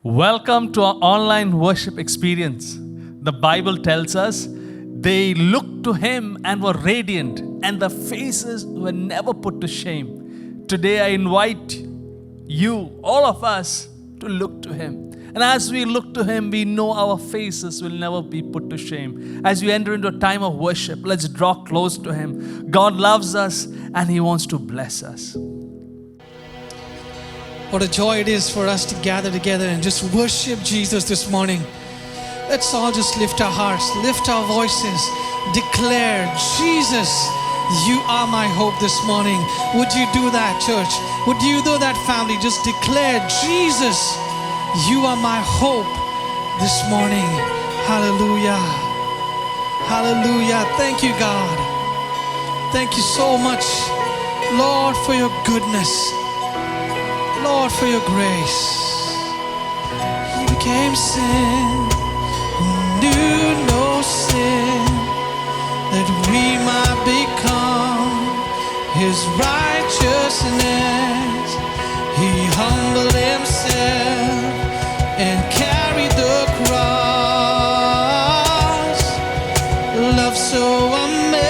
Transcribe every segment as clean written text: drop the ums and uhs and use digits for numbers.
Welcome to our online worship experience. The Bible tells us they looked to him and were radiant, and their faces were never put to shame. Today I invite you, all of us, to look to him. And as we look to him, we know our faces will never be put to shame. As we enter into a time of worship, let's draw close to him. God loves us and he wants to bless us. What a joy it is for us to gather together and just worship Jesus this morning. Let's all just lift our hearts, lift our voices, declare, Jesus, you are my hope this morning. Would you do that, church? Would you do that, family? Just declare, Jesus, you are my hope this morning. Hallelujah. Hallelujah. Thank you, God. Thank you so much, Lord, for your goodness. Lord, for your grace. He became sin, who knew no sin, that we might become his righteousness. He humbled himself and carried the cross. Love so amazing.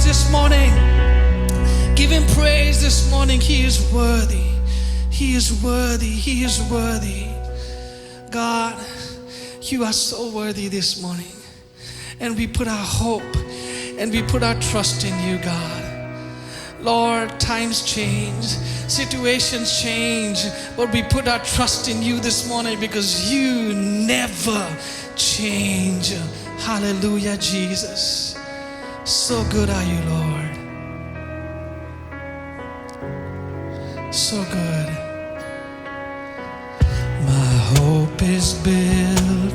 this morning. Give him praise this morning. He is worthy. He is worthy. He is worthy. God, you are so worthy this morning. And we put our hope and we put our trust in you, God. Lord, times change, situations change, but we put our trust in you this morning because you never change. Hallelujah, Jesus. So good are you, Lord. So good. My hope is built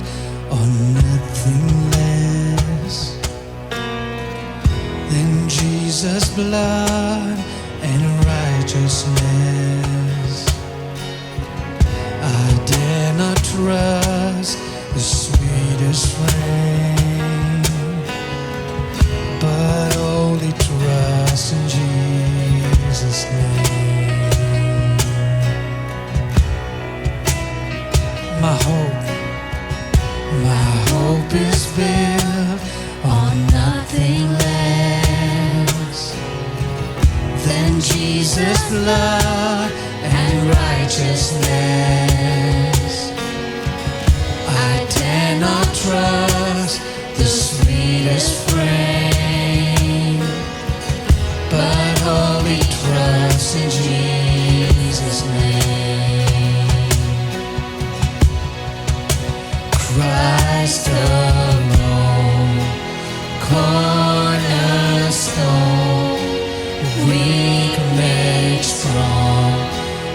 on nothing less than Jesus' blood and righteousness. I dare not trust the sweetest frame, but only trust in Jesus' name. My hope is built on nothing less than Jesus' blood and righteousness. I dare not trust the sweetest frame, but only trust in Jesus' name. Christ alone, cornerstone, weak made strong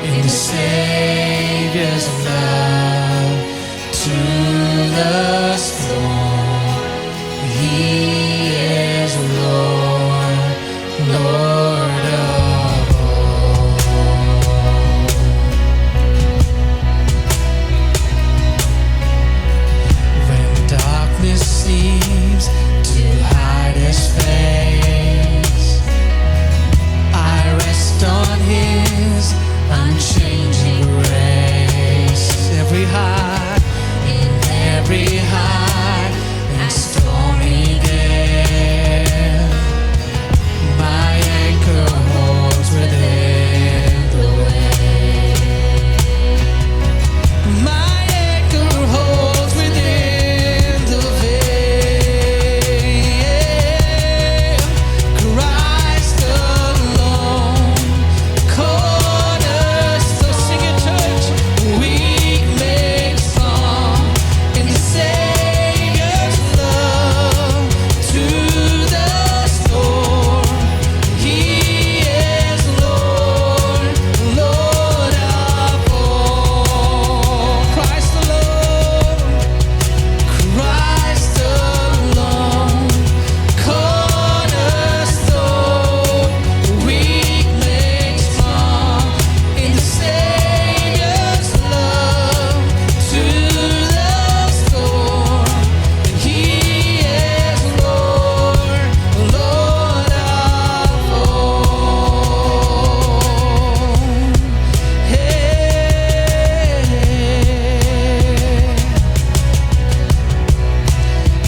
in the Savior's love. To the storm, He is Lord, Lord of all. When darkness seems to hide His face, I rest on His unchanging grace. Every high and stormy gale, my anchor holds within the wave. My anchor holds within the veil. Christ alone, cornerstone. Sing it, church. Weak made strong in the Savior's love. To the storm, He is Lord, Lord of all. Christ alone, Christ alone, cornerstone, weak made strong in the Savior's love. To the storm, He is Lord, Lord of all. Hey,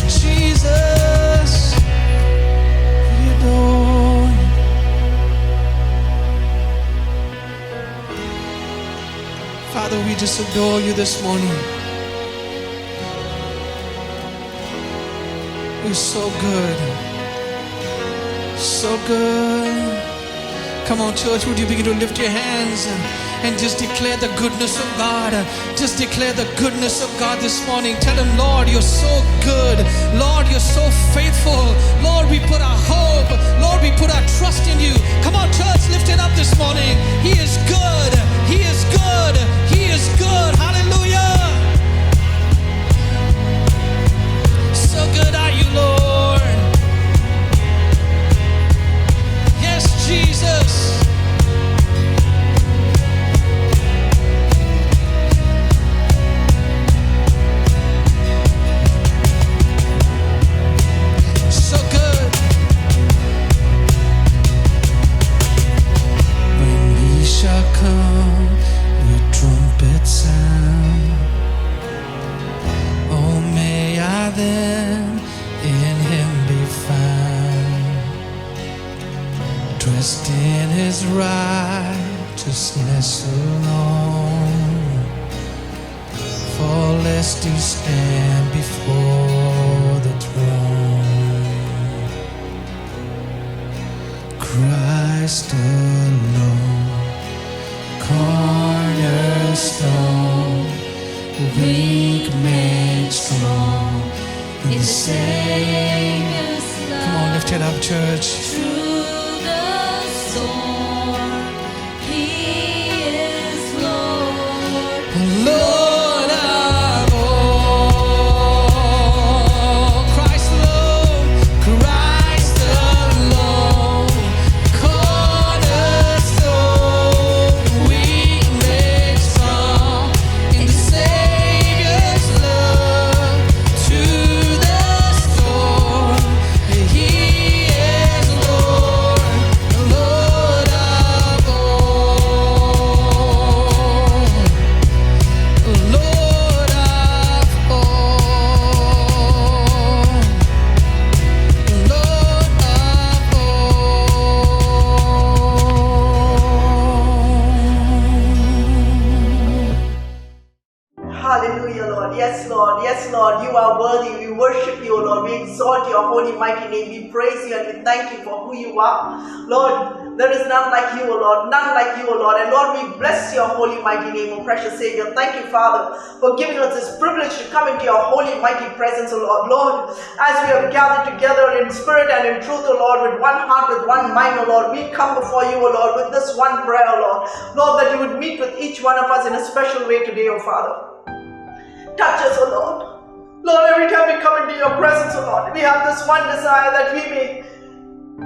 Jesus, we adore you. Father, we just adore you this morning. You're so good. So good. Come on, church, would you begin to lift your hands and just declare the goodness of God? Just declare the goodness of God this morning. Tell Him, Lord, you're so good. Lord, you're so faithful. Lord, we put our hope. Lord, we put our trust in you. Come on, church, lift it up this morning. He is good. He is good. He is good. Hallelujah. So good are you, Lord. Yes, Jesus. So good. When He shall come with trumpet sound, Rest in His righteousness alone. For lest you stand before the throne. Christ alone, cornerstone, weak made strong in the Savior's love. Come on, lift it up, church. Through the storm, He is Lord. Lord of all, Christ alone, Christ alone, cornerstone, weak made strong in the Savior's love. To the storm, He is Lord, Lord of all. Lord of all, Lord of all. Hallelujah, Lord. Yes, Lord. Yes, Lord. You are worthy. We worship you, Lord. We exalt your holy, mighty name. We praise you and we thank you for who you are. Lord, there is none like you, O Lord. None like you, O Lord. And Lord, we bless your holy, mighty name, O precious Savior. Thank you, Father, for giving us this privilege to come into your holy, mighty presence, O Lord. Lord, as we have gathered together in spirit and in truth, O Lord, with one heart, with one mind, O Lord, we come before you, O Lord, with this one prayer, O Lord. Lord, that you would meet with each one of us in a special way today, O Father. Touch us, O Lord. Lord, every time we come into your presence, O Lord, we have this one desire that we may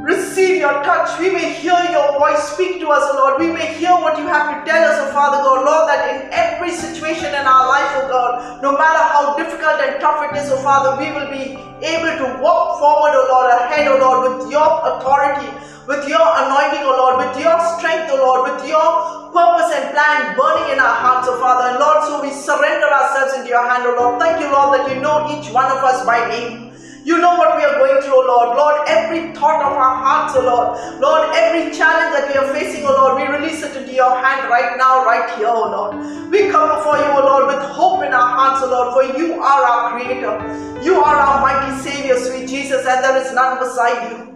receive your touch. We may hear your voice speak to us, O Lord. We may hear what you have to tell us, O Father God. Lord, that in every situation in our life, O God, no matter how difficult and tough it is, O Father, we will be able to walk forward, O Lord, ahead, O Lord, with your authority, with your anointing, O Lord, with your strength, O Lord, with your purpose and plan burning in our hearts, O Father. And Lord, so we surrender ourselves into your hand, O Lord. Thank you, Lord, that you know each one of us by name. You know what we are going through, O Lord. Lord, every thought of our hearts, O Lord. Lord, every challenge that we are facing, O Lord, we release it into your hand right now, right here, O Lord. We come before you, O Lord, with hope in our hearts, O Lord, for you are our Creator. You are our mighty Savior, sweet Jesus, and there is none beside you.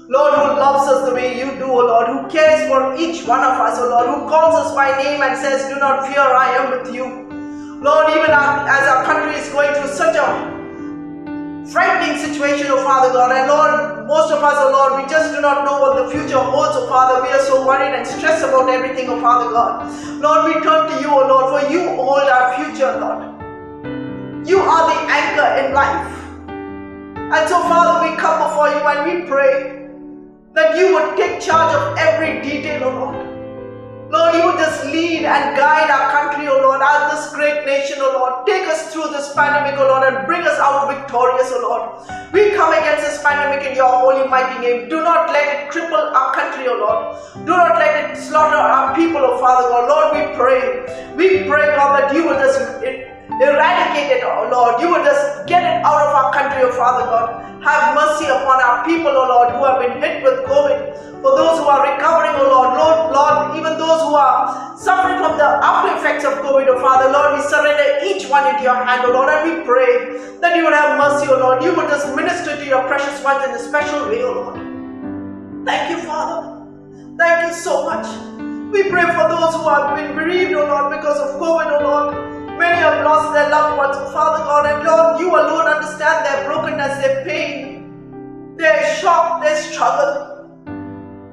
Lord, who loves us the way you do, O Lord, who cares for each one of us, O Lord, who calls us by name and says, do not fear, I am with you. Lord, even as our country is going through such a frightening situation, oh Father God, and Lord, most of us, oh Lord, we just do not know what the future holds, oh Father. We are so worried and stressed about everything, oh Father God. Lord, we turn to you, oh Lord, for you hold our future, Lord. You are the anchor in life. And so, Father, we come before you and we pray that you would take charge of every detail, oh Lord. Lord, you would just lead and guide our country, oh Lord, as this great nation, oh Lord. Take us through this pandemic, oh Lord, and bring us out victorious, oh Lord. We come against this pandemic in your holy, mighty name. Do not let it cripple our country, oh Lord. Do not let it slaughter our people, oh Father God. Lord, we pray, God, that you will just eradicate it, oh Lord. You will just get it out of our country, oh Father God. Have mercy upon our people, oh Lord, who have been hit with COVID. For those who are recovering, oh Lord, Lord, even those who are suffering from the after effects of COVID, oh Father, Lord, we surrender each one into your hand, oh Lord, and we pray that you would have mercy, oh Lord. You would just minister to your precious ones in a special way, oh Lord. Thank you, Father. Thank you so much. We pray for those who have been bereaved, oh Lord, because of COVID, oh Lord. Many have lost their loved ones, oh Father God, and Lord, you alone understand their brokenness, their pain, their shock, their struggle.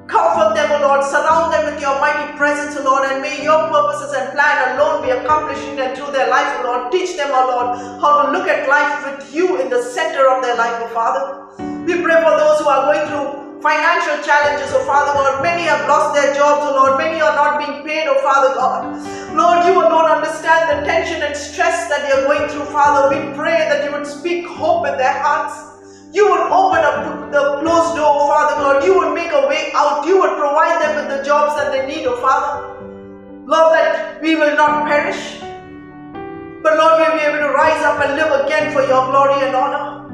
Comfort them, O Lord. Surround them with your mighty presence, O Lord, and may your purposes and plan alone be accomplished in and through their life, O Lord. Teach them, O Lord, how to look at life with you in the center of their life, O Father. We pray for those who are going through financial challenges, O Father God. Many have lost their jobs, O Lord. Many are not being paid, O Father God. Lord, you alone understand the tension and stress that they are going through, Father. We pray that you would speak hope in their hearts. You would open up the closed door, Father God. You would make a way out. You would provide them with the jobs that they need, oh Father. Lord, that we will not perish, but Lord, we'll be able to rise up and live again for your glory and honor.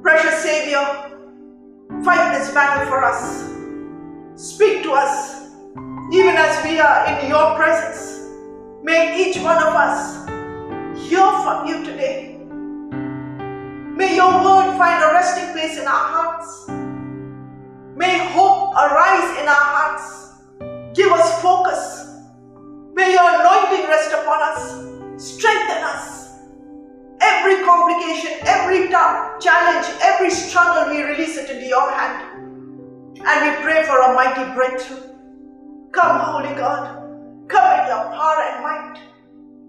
Precious Savior, fight this battle for us. Speak to us, even as we are in your presence. May each one of us hear from you today. May your word find a resting place in our hearts. May hope arise in our hearts. Give us focus. May your anointing rest upon us. Strengthen us. Every complication, every challenge, every struggle, we release it into your hand. And we pray for a mighty breakthrough. Come, Holy God. Come in your power and might.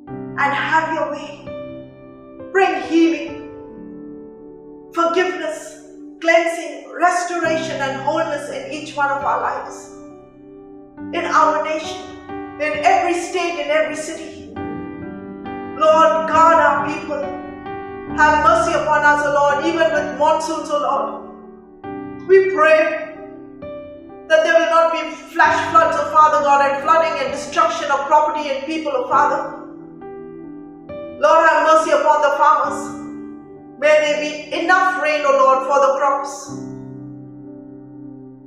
And have your way. Bring healing, forgiveness, cleansing, restoration, and wholeness in each one of our lives. In our nation, in every state, in every city. Lord, guard our people. Have mercy upon us, O Lord, even with monsoons, O Lord. We pray that there will not be flash floods, O Father God, and flooding and destruction of property and people, O Father. Lord, have mercy upon the farmers. May there be enough rain, O Lord, for the crops.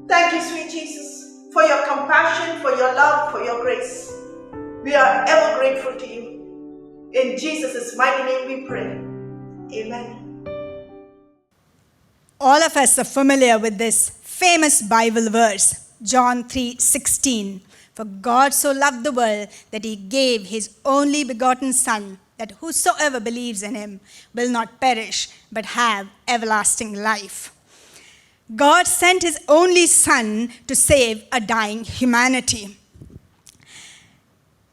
Thank you, sweet Jesus, for your compassion, for your love, for your grace. We are ever grateful to you. In Jesus' mighty name we pray. Amen. All of us are familiar with this famous Bible verse, John 3:16. For God so loved the world that he gave his only begotten Son, that whosoever believes in him will not perish, but have everlasting life. God sent his only Son to save a dying humanity.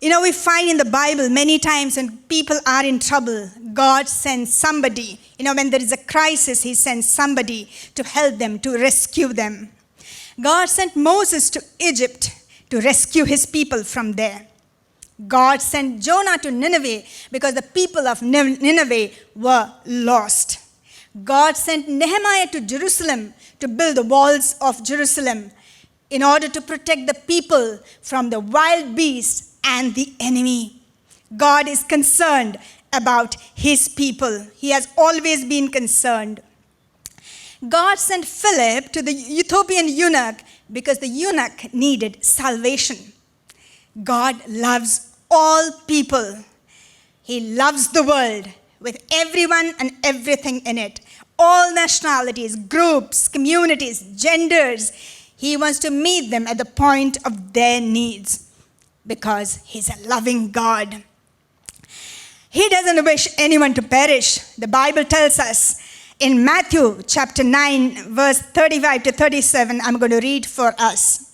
You know, we find in the Bible many times when people are in trouble, God sends somebody. You know, when there is a crisis, he sends somebody to help them, to rescue them. God sent Moses to Egypt to rescue his people from there. God sent Jonah to Nineveh because the people of Nineveh were lost. God sent Nehemiah to Jerusalem to build the walls of Jerusalem in order to protect the people from the wild beasts and the enemy. God is concerned about his people. He has always been concerned. God sent Philip to the Ethiopian eunuch because the eunuch needed salvation. God loves all people. He loves the world with everyone and everything in it. All nationalities, groups, communities, genders. He wants to meet them at the point of their needs because he's a loving God. He doesn't wish anyone to perish. The Bible tells us in Matthew chapter 9, verse 35 to 37, I'm going to read for us.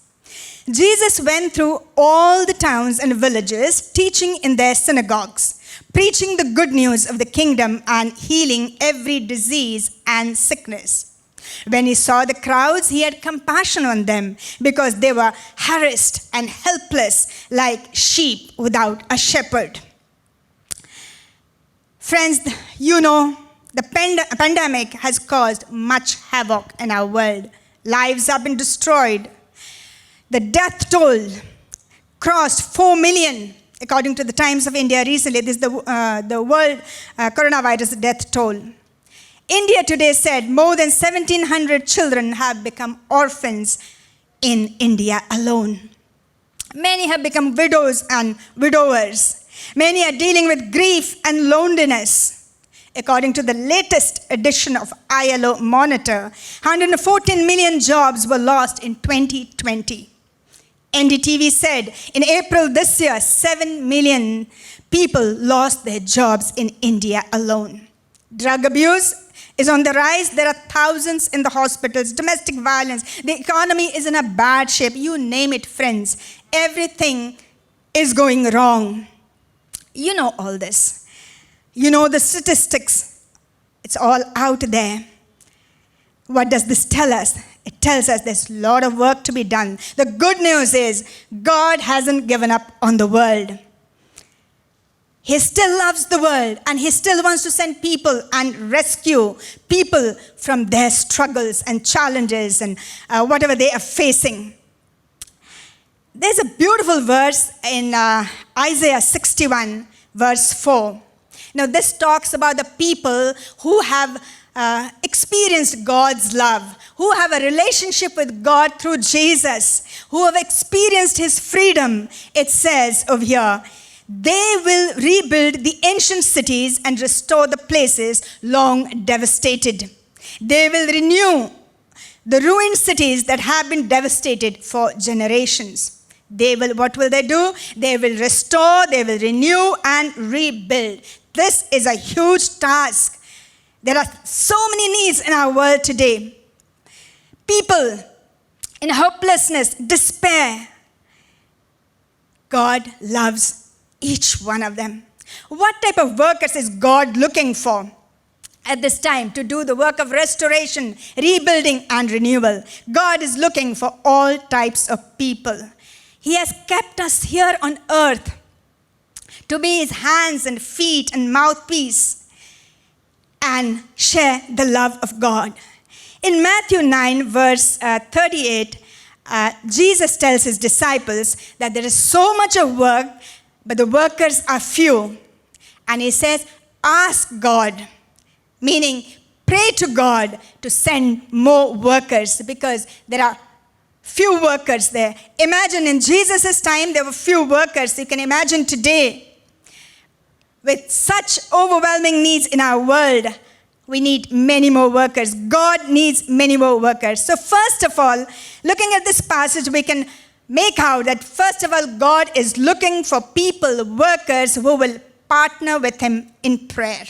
Jesus went through all the towns and villages, teaching in their synagogues, preaching the good news of the kingdom and healing every disease and sickness. When he saw the crowds, he had compassion on them because they were harassed and helpless like sheep without a shepherd. Friends, you know, the pandemic has caused much havoc in our world. Lives have been destroyed. The death toll crossed 4 million, according to the Times of India recently. This is the world coronavirus death toll. India today said more than 1,700 children have become orphans in India alone. Many have become widows and widowers. Many are dealing with grief and loneliness. According to the latest edition of ILO Monitor, 114 million jobs were lost in 2020. NDTV said in April this year, 7 million people lost their jobs in India alone. Drug abuse is on the rise. There are thousands in the hospitals. Domestic violence. The economy is in a bad shape. You name it, friends. Everything is going wrong. You know all this. You know the statistics. It's all out there. What does this tell us? It tells us there's a lot of work to be done. The good news is God hasn't given up on the world. He still loves the world, and he still wants to send people and rescue people from their struggles and challenges and whatever they are facing. There's a beautiful verse in Isaiah 61, verse 4. Now, this talks about the people who have experienced God's love, who have a relationship with God through Jesus, who have experienced his freedom, it says over here, they will rebuild the ancient cities and restore the places long devastated. They will renew the ruined cities that have been devastated for generations. What will they do? They will restore, they will renew and rebuild. This is a huge task. There are so many needs in our world today. People in hopelessness, despair. God loves each one of them. What type of workers is God looking for at this time to do the work of restoration, rebuilding, and renewal? God is looking for all types of people. He has kept us here on earth to be his hands and feet and mouthpiece and share the love of God. In Matthew 9, verse 38, Jesus tells his disciples that there is so much of work, but the workers are few. And he says, ask God, meaning pray to God to send more workers, because there are few workers there. Imagine in Jesus' time, there were few workers. You can imagine today, with such overwhelming needs in our world, we need many more workers. God needs many more workers. So first of all, looking at this passage, we can make out that first of all, God is looking for people, workers who will partner with him in prayer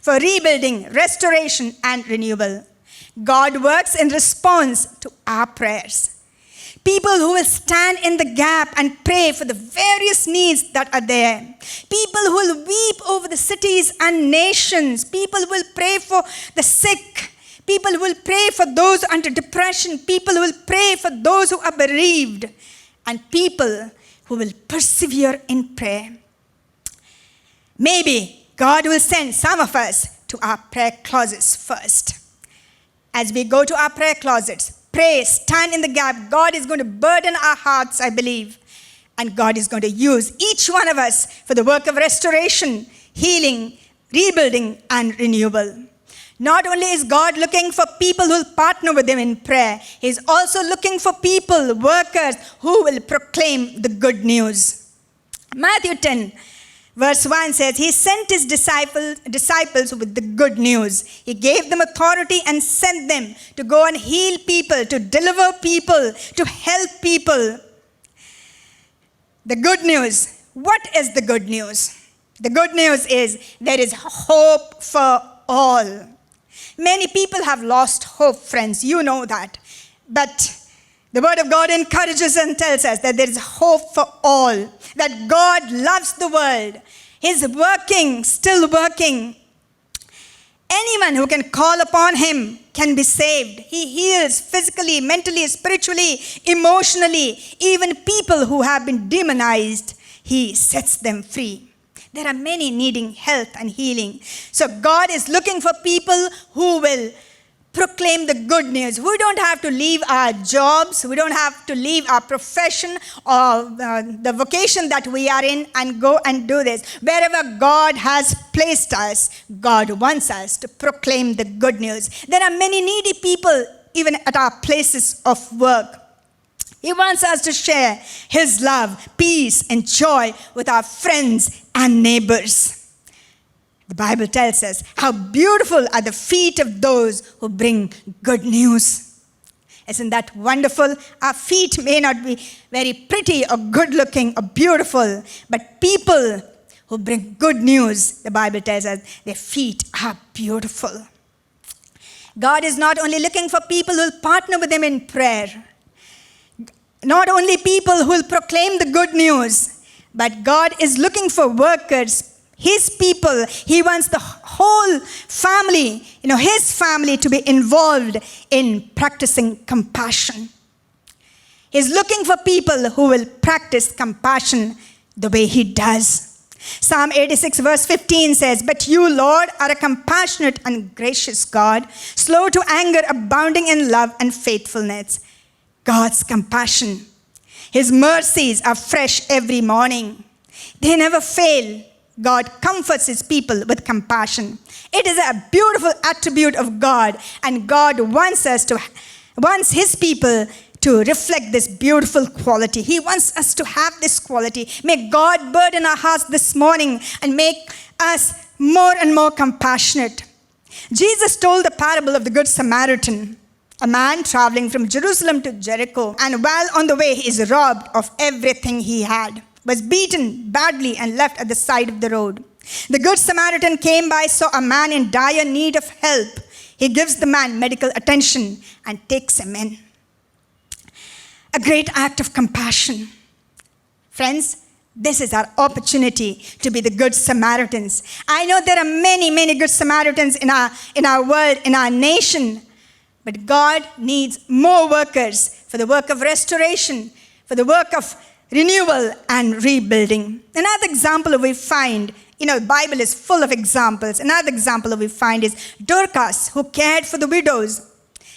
for rebuilding, restoration, and renewal. God works in response to our prayers. People who will stand in the gap and pray for the various needs that are there. People who will weep over the cities and nations. People who will pray for the sick. People who will pray for those under depression. People who will pray for those who are bereaved. And people who will persevere in prayer. Maybe God will send some of us to our prayer closets first. As we go to our prayer closets, pray, stand in the gap. God is going to burden our hearts, I believe. And God is going to use each one of us for the work of restoration, healing, rebuilding, and renewal. Not only is God looking for people who will partner with him in prayer, he's also looking for people, workers, who will proclaim the good news. Matthew 10, verse 1 says, he sent his disciples with the good news. He gave them authority and sent them to go and heal people, to deliver people, to help people. The good news. What is the good news? The good news is there is hope for all. Many people have lost hope, friends. You know that. But the word of God encourages and tells us that there is hope for all, that God loves the world. He's working, still working. Anyone who can call upon him can be saved. He heals physically, mentally, spiritually, emotionally. Even people who have been demonized, he sets them free. There are many needing health and healing. So God is looking for people who will proclaim the good news. We don't have to leave our jobs. We don't have to leave our profession or the vocation that we are in and go and do this. Wherever God has placed us, God wants us to proclaim the good news. There are many needy people even at our places of work. He wants us to share his love, peace, and joy with our friends and neighbors. The Bible tells us how beautiful are the feet of those who bring good news. Isn't that wonderful? Our feet may not be very pretty or good looking or beautiful, but people who bring good news, the Bible tells us, their feet are beautiful. God is not only looking for people who will partner with him in prayer, not only people who will proclaim the good news, but God is looking for workers, his people. He wants the whole family, his family to be involved in practicing compassion. He's looking for people who will practice compassion the way he does. Psalm 86 verse 15 says, but you, Lord, are a compassionate and gracious God, slow to anger, abounding in love and faithfulness. God's compassion. His mercies are fresh every morning. They never fail. God comforts his people with compassion. It is a beautiful attribute of God, and God wants us to wants his people to reflect this beautiful quality. He wants us to have this quality. May God burden our hearts this morning and make us more and more compassionate. Jesus told the parable of the Good Samaritan. A man traveling from Jerusalem to Jericho, and while on the way he is robbed of everything he had, was beaten badly and left at the side of the road. The Good Samaritan came by, saw a man in dire need of help. He gives the man medical attention and takes him in. A great act of compassion. Friends, this is our opportunity to be the Good Samaritans. I know there are many, many Good Samaritans in our world, in our nation. But God needs more workers for the work of restoration, for the work of renewal and rebuilding. Another example we find, the Bible is full of examples. Another example we find is Dorcas, who cared for the widows.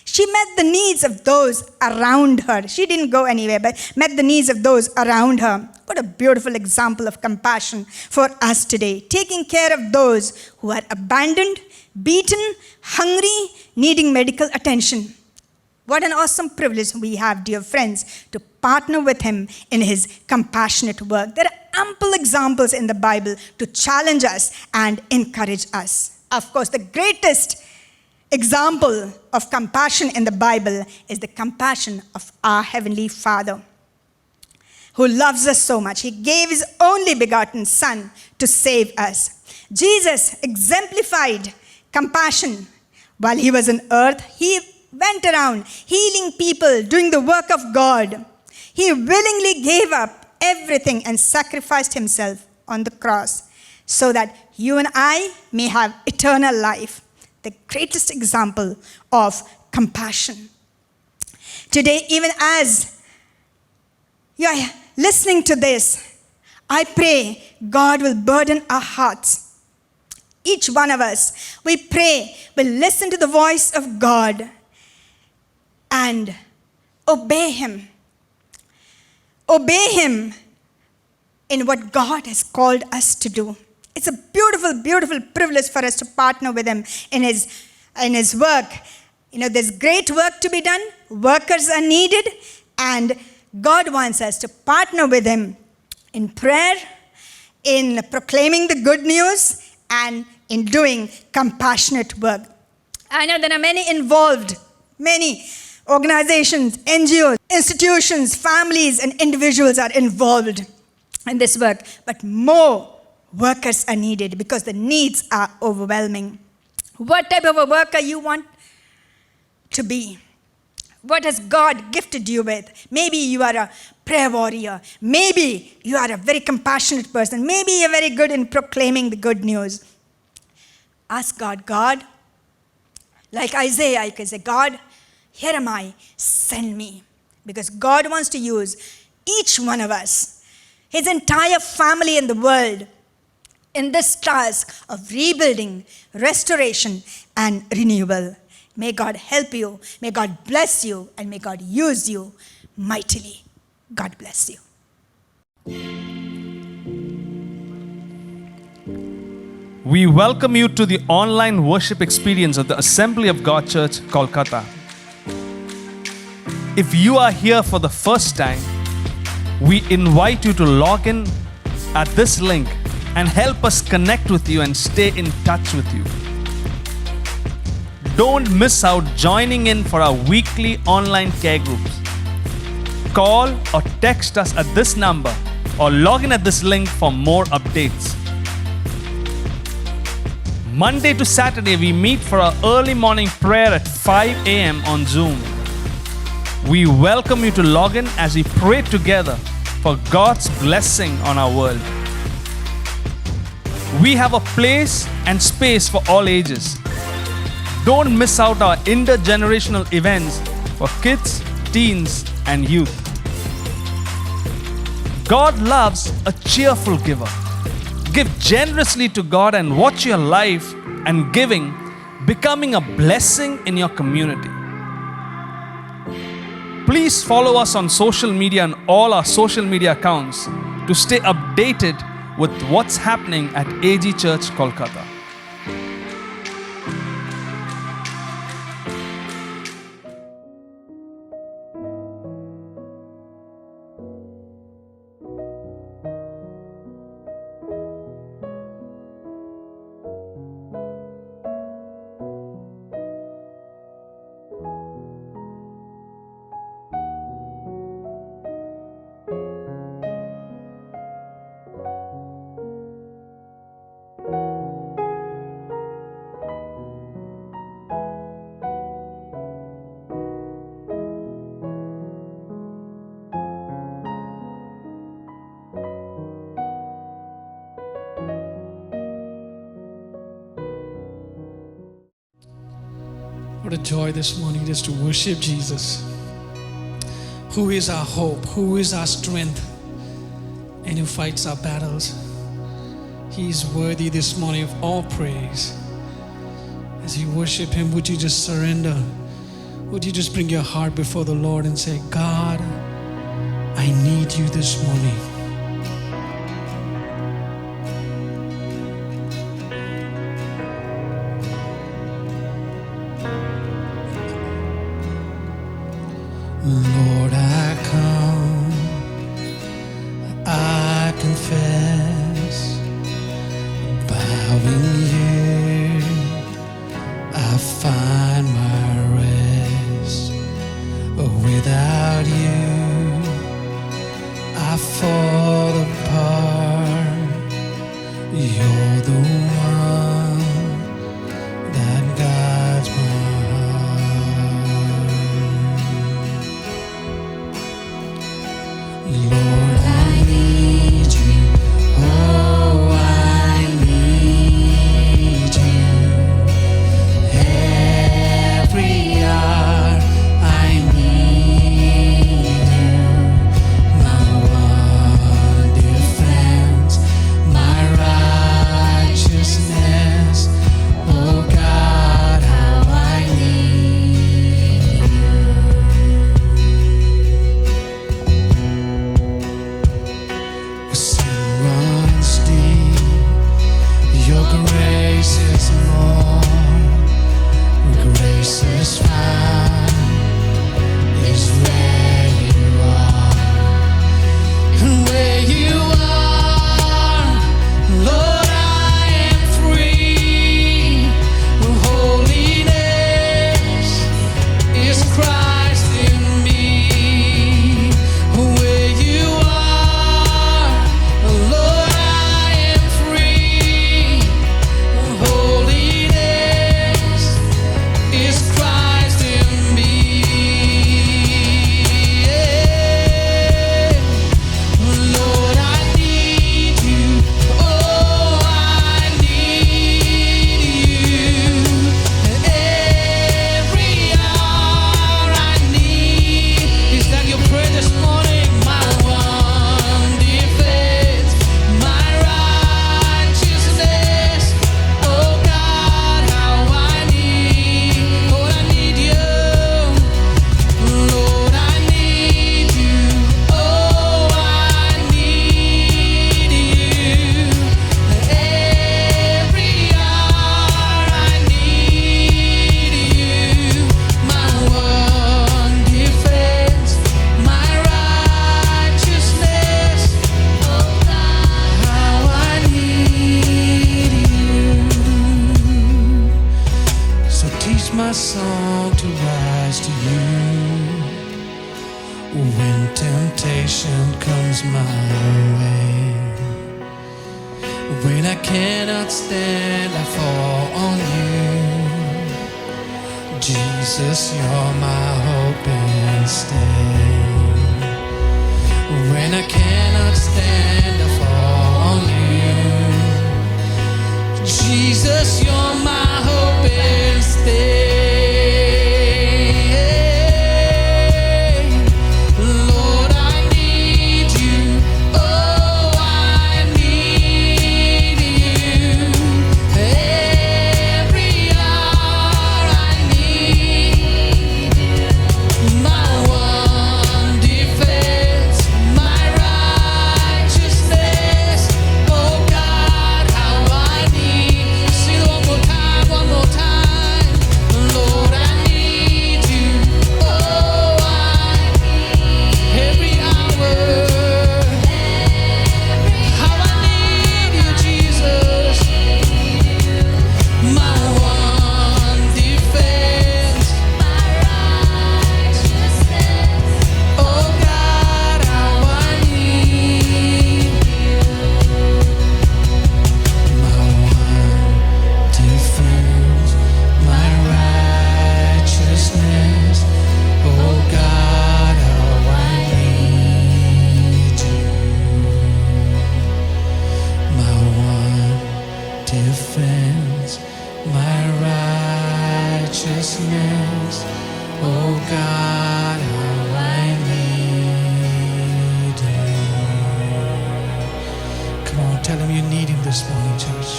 She met the needs of those around her. She didn't go anywhere, but met the needs of those around her. What a beautiful example of compassion for us today. Taking care of those who are abandoned, beaten, hungry, needing medical attention. What an awesome privilege we have, dear friends, to partner with him in his compassionate work. There are ample examples in the Bible to challenge us and encourage us. Of course, the greatest example of compassion in the Bible is the compassion of our Heavenly Father, who loves us so much. He gave his only begotten Son to save us. Jesus exemplified compassion while he was on earth. He went around healing people, doing the work of God. He willingly gave up everything and sacrificed himself on the cross so that you and I may have eternal life. The greatest example of compassion. Today, even as you are listening to this, I pray God will burden our hearts. Each one of us, we pray, will listen to the voice of God and obey him. Obey him in what God has called us to do. It's a beautiful, beautiful privilege for us to partner with him in his work. There's great work to be done. Workers are needed. And God wants us to partner with him in prayer, in proclaiming the good news, and in doing compassionate work. I know there are many involved, many organizations, NGOs, institutions, families, and individuals are involved in this work. But more workers are needed because the needs are overwhelming. What type of a worker you want to be? What has God gifted you with? Maybe you are a prayer warrior. Maybe you are a very compassionate person. Maybe you're very good in proclaiming the good news. Ask God, like Isaiah, I can say, God, here am I, send me. Because God wants to use each one of us, his entire family in the world, in this task of rebuilding, restoration, and renewal. May God help you, may God bless you, and may God use you mightily. God bless you. We welcome you to the online worship experience of the Assembly of God Church, Kolkata. If you are here for the first time, we invite you to log in at this link and help us connect with you and stay in touch with you. Don't miss out joining in for our weekly online care groups. Call or text us at this number or log in at this link for more updates. Monday to Saturday, we meet for our early morning prayer at 5 a.m. on Zoom. We welcome you to log in as we pray together for God's blessing on our world. We have a place and space for all ages. Don't miss out our intergenerational events for kids, teens, and youth. God loves a cheerful giver. Give generously to God and watch your life and giving becoming a blessing in your community. Please follow us on social media and all our social media accounts to stay updated with what's happening at AG Church, Kolkata. What a joy this morning just to worship Jesus, who is our hope, who is our strength, and who fights our battles. He is worthy this morning of all praise. As you worship Him, would you just surrender? Would you just bring your heart before the Lord and say, God, I need you this morning. Lord, I come, I confess, bowing here, I find my rest. Without you, I fall apart. You're the one that guides my heart. Lord, I need you. Oh, I need you. Every hour I need you. My one defense, my righteousness. Oh God, how I need you. Sin runs deep, your grace is more. Grace is found, is where you are. And where you are, Lord, I am free. Holiness is Christ in me. Where you are, Lord, I am free. Holiness is Christ in me. Lord, I need you. Oh, I need you. Every hour I need. Is that your prayer this morning? My one defense, my righteousness. Oh God, how I need. Lord, I need you. Lord, I need you. Oh, I need you. Every hour I need you. My one defense, my righteousness. Oh God, how I need you. So teach my song to rise to you. When temptation comes my way, when I cannot stand, I fall on you. Jesus, you're my hope and stay. When I cannot stand, I fall on you. Jesus, you're my hope and stay. Lord, I need you. Oh, I need you. Every hour I need you. My one this morning, church.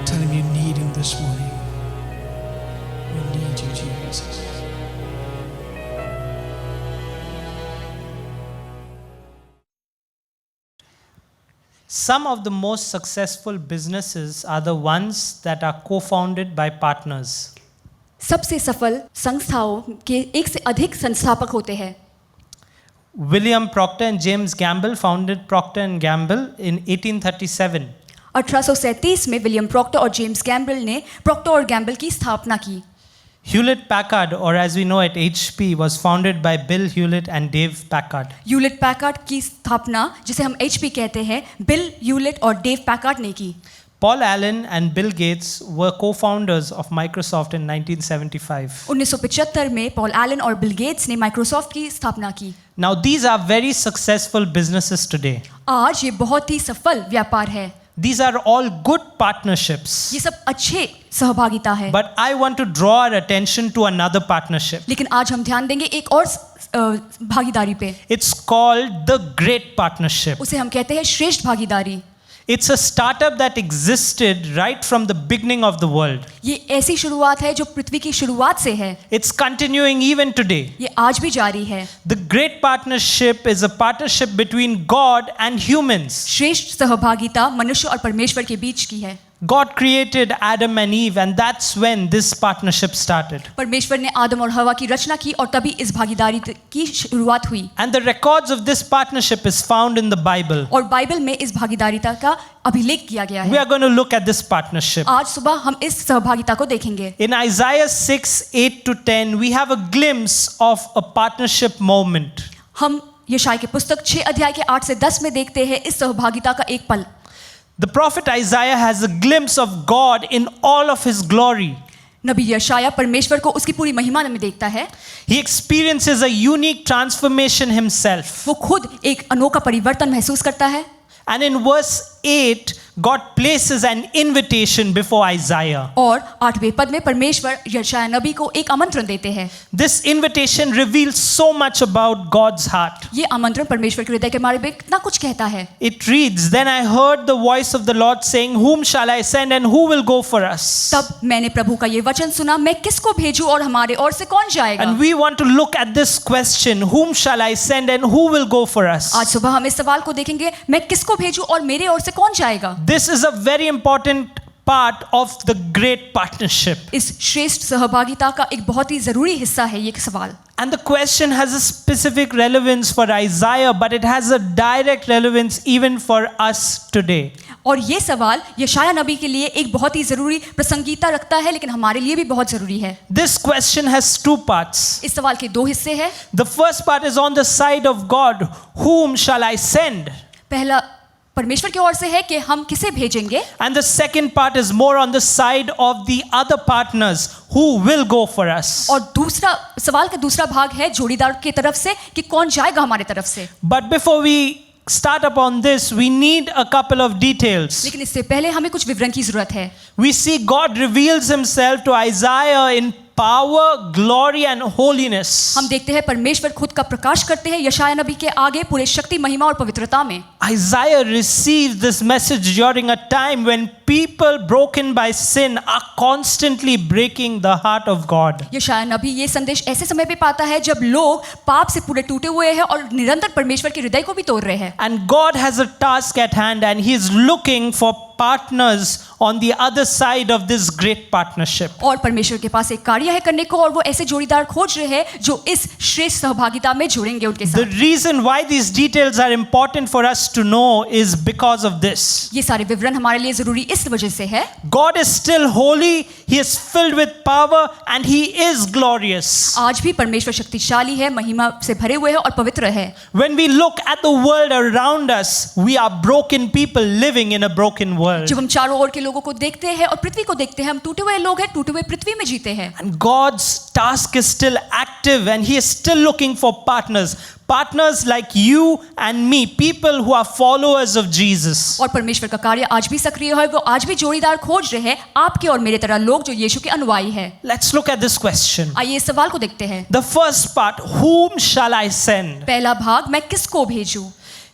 Tell him you need him this morning. We need you, Jesus. Some of the most successful businesses are the ones that are co-founded by partners. सबसे सफल संस्थाओं के एक से अधिक संस्थापक होते हैं. William Procter and James Gamble founded Procter and Gamble in 1837. 1837 में विलियम प्रॉक्टर और जेम्स गैम्बल ने प्रॉक्टर और गैम्बल की स्थापना की. Hewlett Packard, or as we know it, HP, was founded by Bill Hewlett and Dave Packard. Hewlett Packard की स्थापना, जिसे हम HP कहते हैं, बिल ह्यूलेट और डेव पैकार्ड ने की. Paul Allen and Bill Gates were co-founders of Microsoft in 1975. 1975 में पॉल एलन और बिल गेट्स ने माइक्रोसॉफ्ट की स्थापना की. Now these are very successful businesses today. आज ये बहुत ही सफल व्यापार है. These are all good partnerships. ये सब अच्छे सहभागिता है. But I want to draw our attention to another partnership. लेकिन आज हम ध्यान देंगे एक और भागीदारी पे. It's called the Great Partnership. उसे हम कहते हैं श्रेष्ठ भागीदारी. It's a startup that existed right from the beginning of the world. ये ऐसी शुरुआत है जो पृथ्वी की शुरुआत से है. It's continuing even today. ये आज भी जारी है. The Great Partnership is a partnership between God and humans. श्रेष्ठ सहभागिता मनुष्य और परमेश्वर के बीच की है. God created Adam and Eve, and that's when this partnership started. परमेश्वर ने आदम और हवा की रचना की और तभी इस भागीदारी की शुरुआत हुई. And the records of this partnership is found in the Bible. और बाइबल में इस भागीदारिता का अभिलेख किया गया We है. are going to look at this partnership. आज सुबह हम इस सहभागिता को देखेंगे. In Isaiah 6:8-10, we have a glimpse of a partnership moment. हम यशायाह की पुस्तक 6 अध्याय के 8 से 10 में देखते हैं इस सहभागिता का एक पल. The prophet Isaiah has a glimpse of God in all of his glory. नबी यशायाह परमेश्वर को उसकी पूरी महिमा में देखता है. He experiences a unique transformation himself. वो खुद एक अनोखा परिवर्तन महसूस करता है. And in verse 8, God places an invitation before Isaiah. और 8वें पद में परमेश्वर यशायाह नबी को एक आमंत्रण देते हैं. This invitation reveals so much about God's heart. ये आमंत्रण परमेश्वर के हृदय के बारे में कितना कुछ कहता है. It reads, "Then I heard the voice of the Lord saying, Whom shall I send and who will go for us?" तब मैंने प्रभु का ये वचन सुना, मैं किसको भेजूं और हमारे ओर से कौन जाएगा. And we want to look at this question, whom shall I send and who will go for us? आज सुबह हम इस सवाल को देखेंगे, मैं किसको भेजूं और मेरे ओर से कौन जाएगा. This is a very important part of the great partnership. इस श्रेष्ठ सहभागिता का एक बहुत ही जरूरी हिस्सा है ये सवाल. And the question has a specific relevance for Isaiah, but it has a direct relevance even for us today. और ये सवाल यशायाह नबी के लिए एक बहुत ही जरूरी प्रासंगिकता रखता है, लेकिन हमारे लिए भी बहुत जरूरी है. This question has two parts. इस सवाल के दो हिस्से हैं. The first part is on the side of God, whom shall I send? पहला परमेश्वर की ओर से है कि हम किसे भेजेंगे. And the second part is more on the side of the other partners who will go for us. और दूसरा सवाल का दूसरा भाग है जोड़ीदार की तरफ से कि कौन जाएगा हमारे तरफ से. But before we start upon this, we need a couple of details. लेकिन इससे पहले हमें कुछ विवरण की जरूरत है. We see God reveals himself to Isaiah in power, glory and holiness. हम देखते हैं परमेश्वर खुद का प्रकाश करते हैं यशायाह नबी के आगे पूरे शक्ति, महिमा और पवित्रता में. Isaiah receives this message during a time when people broken by sin are constantly breaking the heart of God. यशायाह नबी ये संदेश ऐसे समय पे पाता है जब लोग पाप से पूरे टूटे हुए हैं और निरंतर परमेश्वर के हृदय को भी तोड़ रहे हैं. And God has a task at hand and he is looking for partners on the other side of this great partnership. और परमेश्वर के पास एक कार्य है करने को और वो ऐसे जोड़ीदार खोज रहे हैं जो इस श्रेष्ठ सहभागिता में जुड़ेंगे उनके The साथ. reason why these details are important for us to know is because of this. ये सारे विवरण हमारे लिए जरूरी इस वजह से है. God is still holy, he is filled with power and he is glorious. आज भी परमेश्वर शक्तिशाली है, महिमा से भरे हुए हैं और पवित्र है. When we look at the world around us, we are broken people living in a broken world. जब हम चारों ओर के लोगों को देखते हैं और पृथ्वी को देखते हैं, हम टूटे हुए लोग हैं, टूटे हुए पृथ्वी में जीते हैं. And God's task is still active and he is still looking for partners. Partners like you and me, people who are followers of Jesus. और परमेश्वर का कार्य आज भी सक्रिय है, वो आज भी जोड़ीदार खोज रहे हैं, आपके और मेरे तरह लोग जो यीशु के अनुयायी हैं. Let's look at this question. आइए इस सवाल को देखते हैं. The first part, whom shall I send? पहला भाग, मैं किसको भेजूं.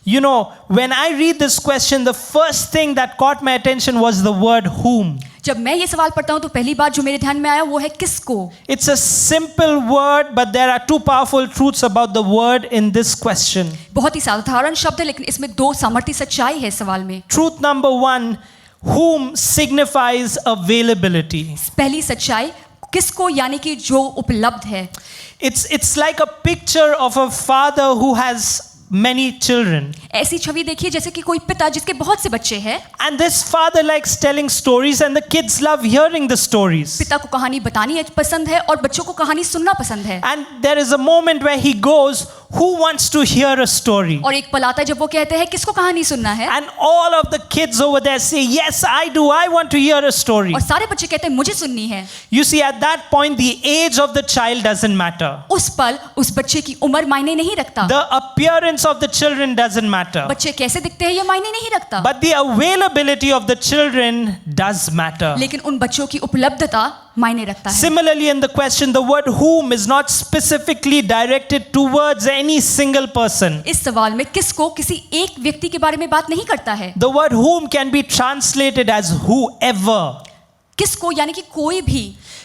You know, when I read this question, the first thing that caught my attention was the word whom. जब मैं ये सवाल पढ़ता हूँ तो पहली बात जो मेरे ध्यान में आया वो है किसको. It's a simple word, but there are two powerful truths about the word in this question. बहुत ही साधारण शब्द है लेकिन इसमें दो सामर्थ्य सच्चाई है इस सवाल में. Truth number one, whom signifies availability. पहली सच्चाई किसको यानी कि जो उपलब्ध है. It's like a picture of a father who has many children. ऐसी छवि देखिए जैसे कि कोई पिता जिसके बहुत से बच्चे हैं. And this father likes telling stories and the kids love hearing the stories. पिता को कहानी बतानी पसंद है और बच्चों को कहानी सुनना पसंद है. And there is a moment where he goes, who wants to hear a story? और एक पल आता है जब वो कहते हैं किसको कहानी सुनना है. And all of the kids over there say, yes, I do. I want to hear a story. और सारे बच्चे कहते हैं मुझे सुननी है. You see, at that point, the age of the child doesn't matter. उस पल उस बच्चे की उम्र मायने नहीं रखता. The appearance of the children doesn't matter. बच्चे कैसे दिखते हैं ये मायने नहीं रखता. But the availability of the children does matter. लेकिन उन बच्चों की उपलब्धता मायने रखता है. Similarly, in the question, the word whom is not specifically directed towards any single person. इस सवाल में किसको किसी एक व्यक्ति के बारे में बात नहीं करता है. The word whom can be translated as whoever, किसको यानी कि कोई भी.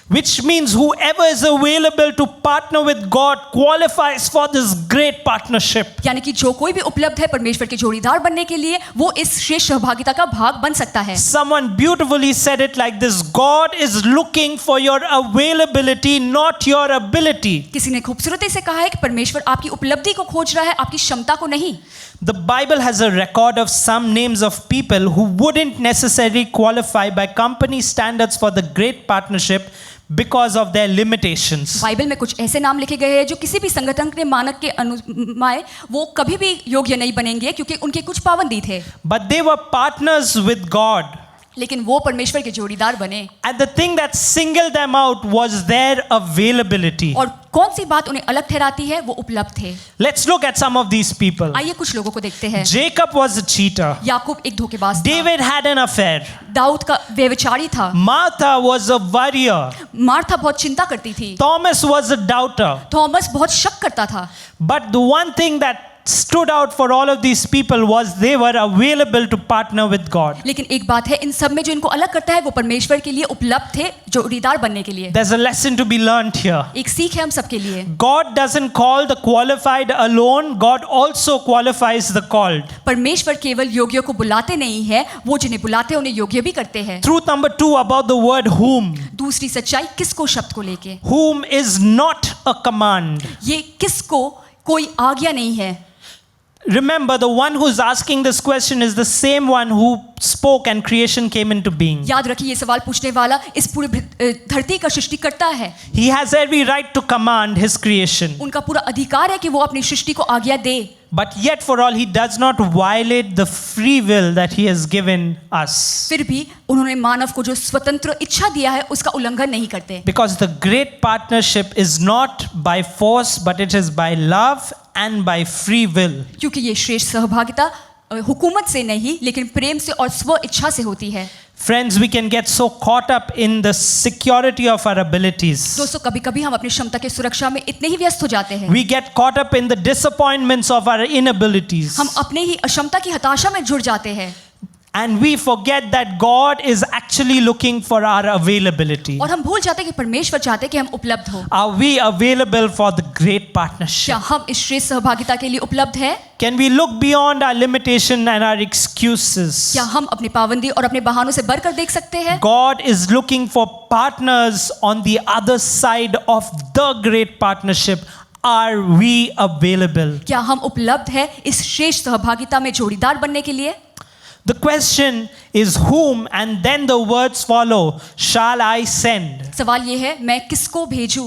which means whoever is available to partner with God qualifies for this great partnership. यानी कि जो कोई भी उपलब्ध है परमेश्वर के जोड़ीदार बनने के लिए वो इस श्रेष्ठ सहभागिता का भाग बन सकता है. Someone beautifully said it like this: God is looking for your availability, not your ability. किसी ने खूबसूरती से कहा है कि परमेश्वर आपकी उपलब्धि को खोज रहा है, आपकी क्षमता को नहीं. The Bible has a record of some names of people who wouldn't necessarily qualify by company standards for the great partnership because of their limitations. Bible में कुछ ऐसे नाम लिखे गए हैं जो किसी भी संगठन के मानक के अनुमाय वो कभी भी योग्य नहीं बनेंगे क्योंकि उनके कुछ पाबंदी थे. But they were partners with God. लेकिन वो परमेश्वर के जोड़ीदार बने. And the thing that singled them out was their availability. और कौन सी बात उन्हें अलग ठहराती है वो उपलब्ध थे. Let's look at some of these people. आइए कुछ लोगों को देखते हैं. Jacob was a cheater. याकूब एक धोखेबाज था. David had an affair. Dawood का व्यभिचारी था. Martha was a worrier. Martha बहुत चिंता करती थी. Thomas was a doubter. Thomas बहुत शक करता था. But the one thing that stood out for all of these people was they were available to partner with God. लेकिन एक बात है इन सब में जो इनको अलग करता है वो परमेश्वर के लिए उपलब्ध थे जोड़ीदार बनने के लिए. There's a lesson to be learned here. एक सीख है हम सबके लिए. God doesn't call the qualified alone. God also qualifies the called. परमेश्वर केवल योग्यों को बुलाते नहीं है, वो जिन्हें बुलाते हैं उन्हें योग्य भी करते हैं. Truth number 2 about the word whom. दूसरी सच्चाई किसको शब्द को लेके. Whom is not a command. ये किसको कोई आज्ञा नहीं है. Remember, the one who's asking this question is the same one who spoke and creation came into being. याद रखिए ये सवाल पूछने वाला इस पूरी धरती का सृष्टिकर्ता है. He has every right to command his creation. उनका पूरा अधिकार है कि वो अपनी सृष्टि को आज्ञा दे. But yet for all, he does not violate the free will that he has given us. फिर भी उन्होंने मानव को जो स्वतंत्र इच्छा दिया है उसका उल्लंघन नहीं करते. Because the great partnership is not by force, but it is by love and by free will. क्योंकि ये श्रेष्ठ सहभागिता हुकूमत से नहीं लेकिन प्रेम से और स्व इच्छा से होती है. Friends, we can get so caught up in the security of our abilities. दोस्तों कभी-कभी हम अपनी क्षमता की सुरक्षा में इतने ही व्यस्त हो जाते हैं. We get caught up in the disappointments of our inabilities. हम अपने ही अक्षमता की हताशा में जुड़ जाते हैं. And we forget that God is actually looking for our availability. और हम भूल जाते हैं कि परमेश्वर चाहते हैं कि हम उपलब्ध हो. Are we available for the great partnership? क्या हम इस श्रेष्ठ सहभागिता के लिए उपलब्ध हैं? Can we look beyond our limitation and our excuses? क्या हम अपनी पाबंदी और अपने बहानों से बढ़कर देख सकते हैं? God is looking for partners on the other side of the great partnership. Are we available? क्या हम उपलब्ध हैं इस श्रेष्ठ सहभागिता में जोड़ीदार बनने के लिए? The question is whom, and then the words follow, shall I send? सवाल ये है मैं किसको भेजूं?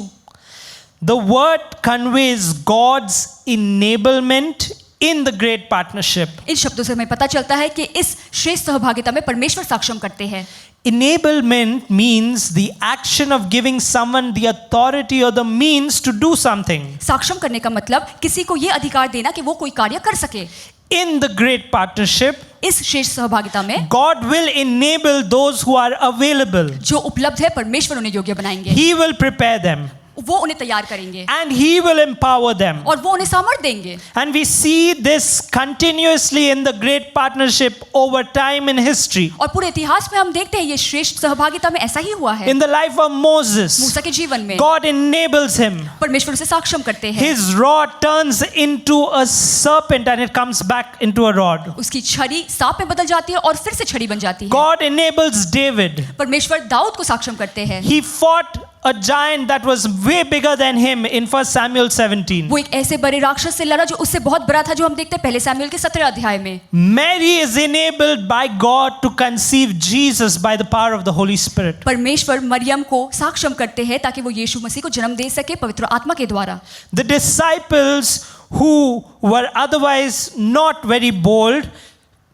The word conveys God's enablement in the great partnership. इन शब्दों से हमें पता चलता है कि इस श्रेष्ठ सहभागिता में परमेश्वर सक्षम करते हैं. Enablement means the action of giving someone the authority or the means to do something. सक्षम करने का मतलब किसी को ये अधिकार देना कि वो कोई कार्य कर सके. In the great partnership, इस श्रेष्ठ सहभागिता में God will enable those who are available. जो उपलब्ध है परमेश्वर उन्हें योग्य बनाएंगे. He will prepare them. वो उन्हें तैयार करेंगे and He will empower them. और वो उन्हें सामर्थ देंगे। And we see this continuously in the great partnership over time in history. और पूरे इतिहास में हम देखते हैं ये श्रेष्ठ सहभागिता में ऐसा ही हुआ है। In the life of Moses, मूसा के जीवन में God enables him. परमेश्वर उसे सक्षम करते हैं। His rod turns into a serpent and it comes back into a rod. उसकी छड़ी सांप में बदल जाती है और फिर से छड़ी बन जाती है। God enables David. परमेश्वर दाऊद को सक्षम करते हैं। He fought a giant that was way bigger than him in 1 Samuel 17. वो एक ऐसे बड़े राक्षस से लड़ा जो उससे बहुत बड़ा था, जो हम देखते हैं पहले सैमुएल के 17 अध्याय में। Mary is enabled by God to conceive Jesus by the power of the Holy Spirit. परमेश्वर मरियम को सक्षम करते हैं ताकि वो यीशु मसीह को जन्म दे सके पवित्र आत्मा के द्वारा। The disciples who were otherwise not very bold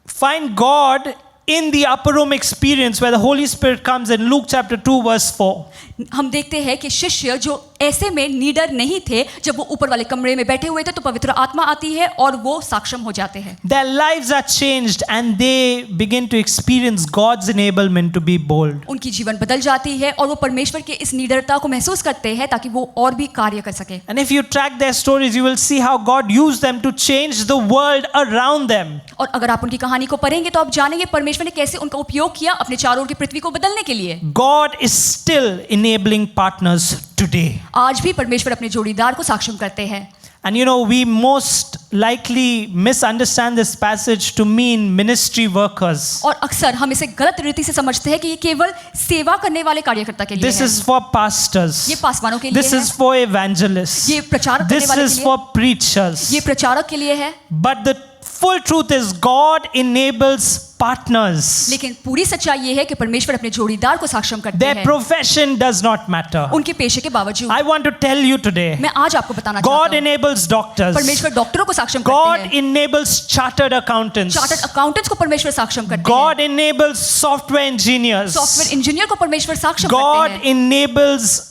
find God in the upper room experience where the Holy Spirit comes in Luke chapter 2 verse 4. हम देखते हैं कि शिष्य जो ऐसे में निडर नहीं थे, जब वो ऊपर वाले कमरे में बैठे हुए थे तो पवित्र आत्मा आती है और वो सक्षम हो जाते हैं। Their lives are changed and they begin to experience God's enablement to be bold. उनकी जीवन बदल जाती है और वो परमेश्वर के इस निडरता को महसूस करते हैं ताकि वो और भी कार्य कर सके। And if you track their stories, you will see how God used them to change the world around them. और अगर आप उनकी कहानी को पढ़ेंगे तो आप जानेंगे परमेश्वर ने कैसे उनका उपयोग किया अपने चारों ओर की पृथ्वी को बदलने के लिए। God is still enabling partners today. आज भी परमेश्वर अपने जोड़ीदार को सक्षम करते हैं। And you know, we most likely misunderstand this passage to mean ministry workers. और अक्सर हम इसे गलत रीति से समझते हैं कि ये केवल सेवा करने वाले कार्यकर्ता के लिए This है। is for pastors. ये पासवानों के लिए This है। is for evangelists. ये प्रचारक करने This वाले is के for लिए। preachers. ये प्रचारक के लिए है। But the full truth is God enables partners. लेकिन पूरी सच्चाई ये है कि परमेश्वर अपने जोड़ीदार को सक्षम करते Their हैं, profession does not matter. उनके पेशे के बावजूद। I want to tell you today, मैं आज आपको बताना God चाहता हूँ, enables doctors. परमेश्वर डॉक्टरों को सक्षम करते God हैं, enables chartered accountants. Chartered accountants को परमेश्वर सक्षम करते हैं, God enables software engineers. Software engineer को परमेश्वर सक्षम God करते हैं, enables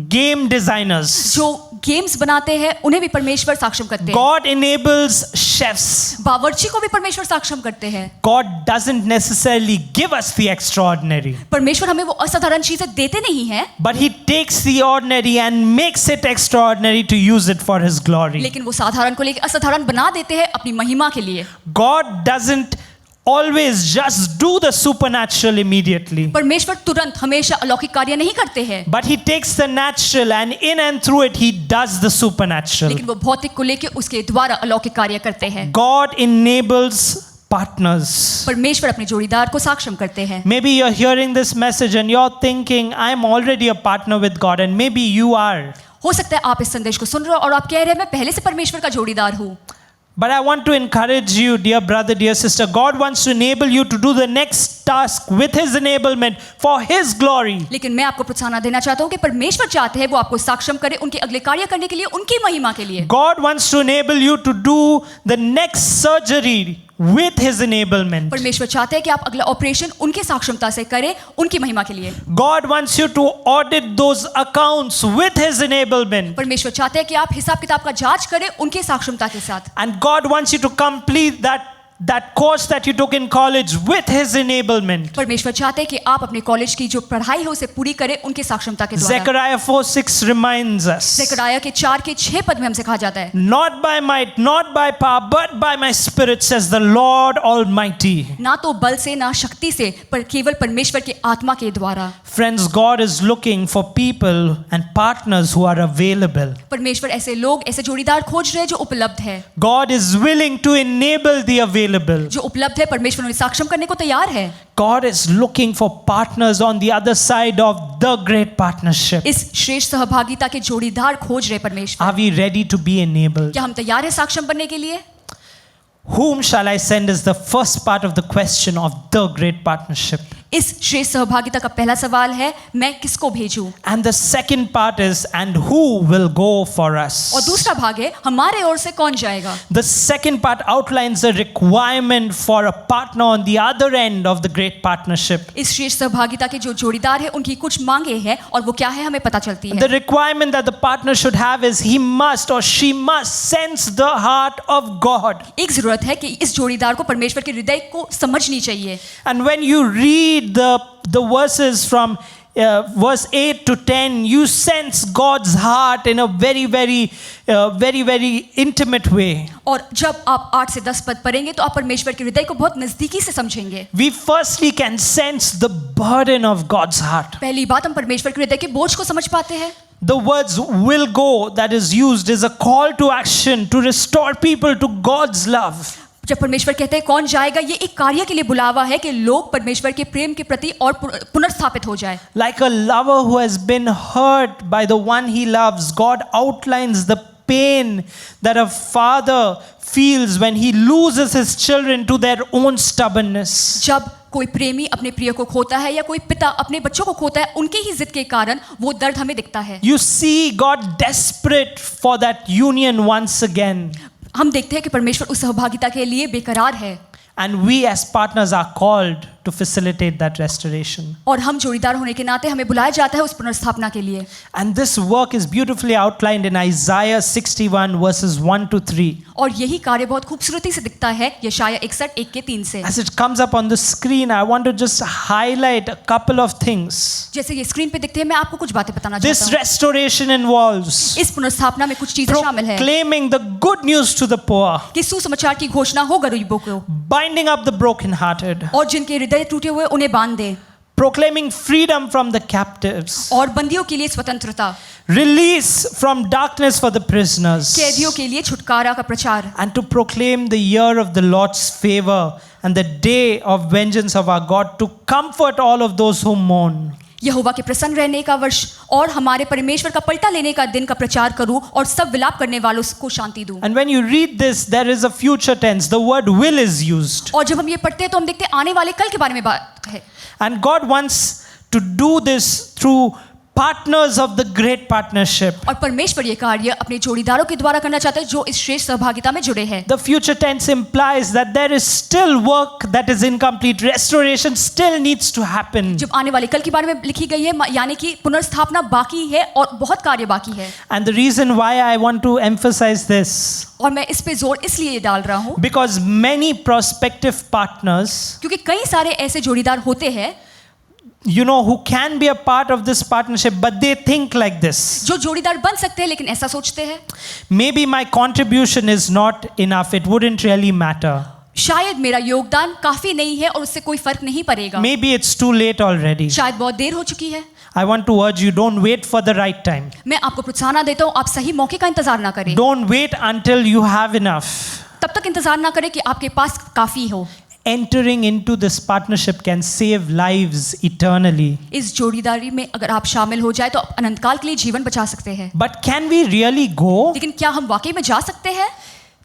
game designers. जो गेम्स बनाते हैं उन्हें भी परमेश्वर सक्षम करते हैं, God enables chefs. बावर्ची को भी परमेश्वर सक्षम करते हैं। God doesn't necessarily give us the extraordinary, परमेश्वर हमें वो असाधारण चीजें देते नहीं हैं, but He takes the ordinary and makes it extraordinary to use it for His glory. लेकिन वो साधारण को लेकर असाधारण बना देते हैं अपनी महिमा के लिए। God doesn't always just do the supernatural immediately, परमेश्वर तुरंत हमेशा अलौकिक कार्य नहीं करते हैं, but He takes the natural and in and through it He does the supernatural. लेकिन वो भौतिक को लेकर उसके द्वारा अलौकिक कार्य करते हैं। God enables partners. परमेश्वर अपने जोड़ीदार को सक्षम करते हैं। Maybe you're hearing this message and you're thinking, I'm already a partner with God, and maybe you are. हो सकता है आप इस संदेश को सुन रहे हो और आप कह रहे हैं मैं पहले से परमेश्वर का जोड़ीदार हूँ, But I want to encourage you, dear brother, dear sister, God wants to enable you to do the next task with His enablement for His glory. लेकिन मैं आपको प्रोत्साहन देना चाहता हूँ कि परमेश्वर चाहते हैं वो आपको सक्षम करे उनके अगले कार्य करने के लिए, उनकी महिमा के लिए। God wants to enable you to do the next surgery with His enablement. परमेश्वर चाहते हैं कि आप अगला ऑपरेशन उनके सक्षमता से करें, उनकी महिमा के लिए। God wants you to audit those accounts with His enablement. परमेश्वर चाहते हैं कि आप हिसाब किताब का जांच करें उनके सक्षमता के साथ। And God wants you to complete that course that you took in college with His enablement. परमेश्वर चाहते हैं कि आप अपने कॉलेज की जो पढ़ाई है उसे पूरी करें उनके सक्षमता के द्वारा। Zechariah 4:6 reminds us, ज़करिया के 4 के 6 पद में हमसे कहा जाता है, not by might, not by power, but by my spirit, says the Lord Almighty. ना तो बल से ना शक्ति से पर केवल परमेश्वर के आत्मा के द्वारा। Friends, God is looking for people and partners who are available. परमेश्वर ऐसे लोग, ऐसे जोड़ीदार खोज रहे हैं जो उपलब्ध है, God is willing to enable the available. जो उपलब्ध है। परमेश्वर उन्हें सक्षम करने को तैयार है। God is looking for partners on the other side of the great partnership. इस श्रेष्ठ सहभागिता के जोड़ीदार खोज रहे परमेश्वर। Are we ready to be enabled? क्या हम तैयार हैं सक्षम बनने के लिए? Whom shall I send is the first part of the question of the great partnership. इस श्रेष्ठ सहभागिता का पहला सवाल है मैं किसको भेजूं? And the second part is, and who will go for us? और दूसरा भाग है हमारे ओर से कौन जाएगा? The second part outlines the requirement for a partner on the other end of the great partnership. इस श्रेष्ठ सहभागिता के जो जोड़ीदार है उनकी कुछ मांगे हैं और वो क्या है हमें पता चलती है। The requirement that the partner should have is he must or she must sense the heart of God. एक जरूरत है कि इस जोड़ीदार को परमेश्वर के हृदय को समझनी चाहिए। And when you read the verses from verse 8 to 10, you sense God's heart in a very intimate way. और जब आप 8 से 10 पद पढ़ेंगे तो आप परमेश्वर के हृदय को बहुत नजदीकी से समझेंगे। We firstly can sense the burden of God's heart. पहली बात, हम परमेश्वर के हृदय के बोझ को समझ पाते हैं। The words will go that is used is a call to action to restore people to God's love. जब परमेश्वर कहते हैं कौन जाएगा, ये एक कार्य के लिए बुलावा है कि लोग परमेश्वर के प्रेम के प्रति और पुनर्स्थापित हो जाए। Like a lover who has been hurt by the one he loves, God outlines the pain that a father feels when he loses his children to their own stubbornness. जब कोई प्रेमी अपने प्रिय को खोता है या कोई पिता अपने बच्चों को खोता है, उनके ही जिद के कारण वो दर्द हमें दिखता है। You see God desperate for that union once again. हम देखते हैं कि परमेश्वर उस सहभागिता के लिए बेकरार है। And we as partners are called to facilitate that restoration. और हम जोड़ीदार होने के नाते हमें बुलाया जाता है उस पुनर्स्थापना के लिए। And this work is beautifully outlined in Isaiah 61 verses 1 to 3. और यही कार्य बहुत खूबसूरती से दिखता है यशाया 61 1 के 3 से। As it comes up on the screen, I want to just highlight a couple of things. जैसे ये स्क्रीन पे दिखते हैं, मैं आपको कुछ बातें बताना This चाहता हूँ। restoration involves इस पुनर्स्थापना में कुछ चीजें शामिल है proclaiming the good news to the poor, कि सुसमाचार की घोषणा हो गरीबों को, binding up the brokenhearted, और जिनके हृदय टूटे हुए उन्हें बांध दे, proclaiming freedom from the captives, और बंदियों के लिए स्वतंत्रता, release from darkness for the prisoners, कैदियों के लिए छुटकारा का प्रचार, and to proclaim the year of the Lord's favor and the day of vengeance of our God, to comfort all of those who mourn. यहोवा के प्रसन्न रहने का वर्ष और हमारे परमेश्वर का पलटा लेने का दिन का प्रचार करूं और सब विलाप करने वालों को शांति दूं। And when you read this, there is a future tense. The word will is used. और जब हम ये पढ़ते हैं तो हम देखते हैं आने वाले कल के बारे में बात है। And God wants to do this through partners of the great partnership. और परमेश्वर ये कार्य अपने जोड़ीदारों के द्वारा करना चाहते हैं जो इस श्रेष्ठ सहभागिता में जुड़े हैं। The future tense implies that there is still work that is incomplete. Restoration still needs to happen. जब आने वाले कल के बारे में लिखी गई है, यानी कि पुनर्स्थापना बाकी है और बहुत कार्य बाकी है। And the reason why I want to emphasize this, और मैं इस पे जोर इसलिए डाल रहा हूँ because many prospective partners, क्योंकि कई सारे ऐसे जोड़ीदार होते हैं you know, who can be a part of this partnership, but they think like this. जो जोड़ीदार बन सकते हैं लेकिन ऐसा सोचते हैं, Maybe my contribution is not enough. It wouldn't really matter. शायद मेरा योगदान काफी नहीं है और उससे कोई फर्क नहीं पड़ेगा, Maybe it's too late already. शायद बहुत देर हो चुकी है। I want to urge you, don't wait for the right time. मैं आपको प्रोत्साहन देता हूँ, आप सही मौके का इंतजार ना करें, Don't wait until you have enough. तब तक इंतजार ना करें कि आपके पास काफी हो। Entering into this partnership can save lives eternally. इस जोड़ीदारी में अगर आप शामिल हो जाए तो आप अनंतकाल के लिए जीवन बचा सकते हैं। But can we really go? लेकिन क्या हम वाकई में जा सकते हैं?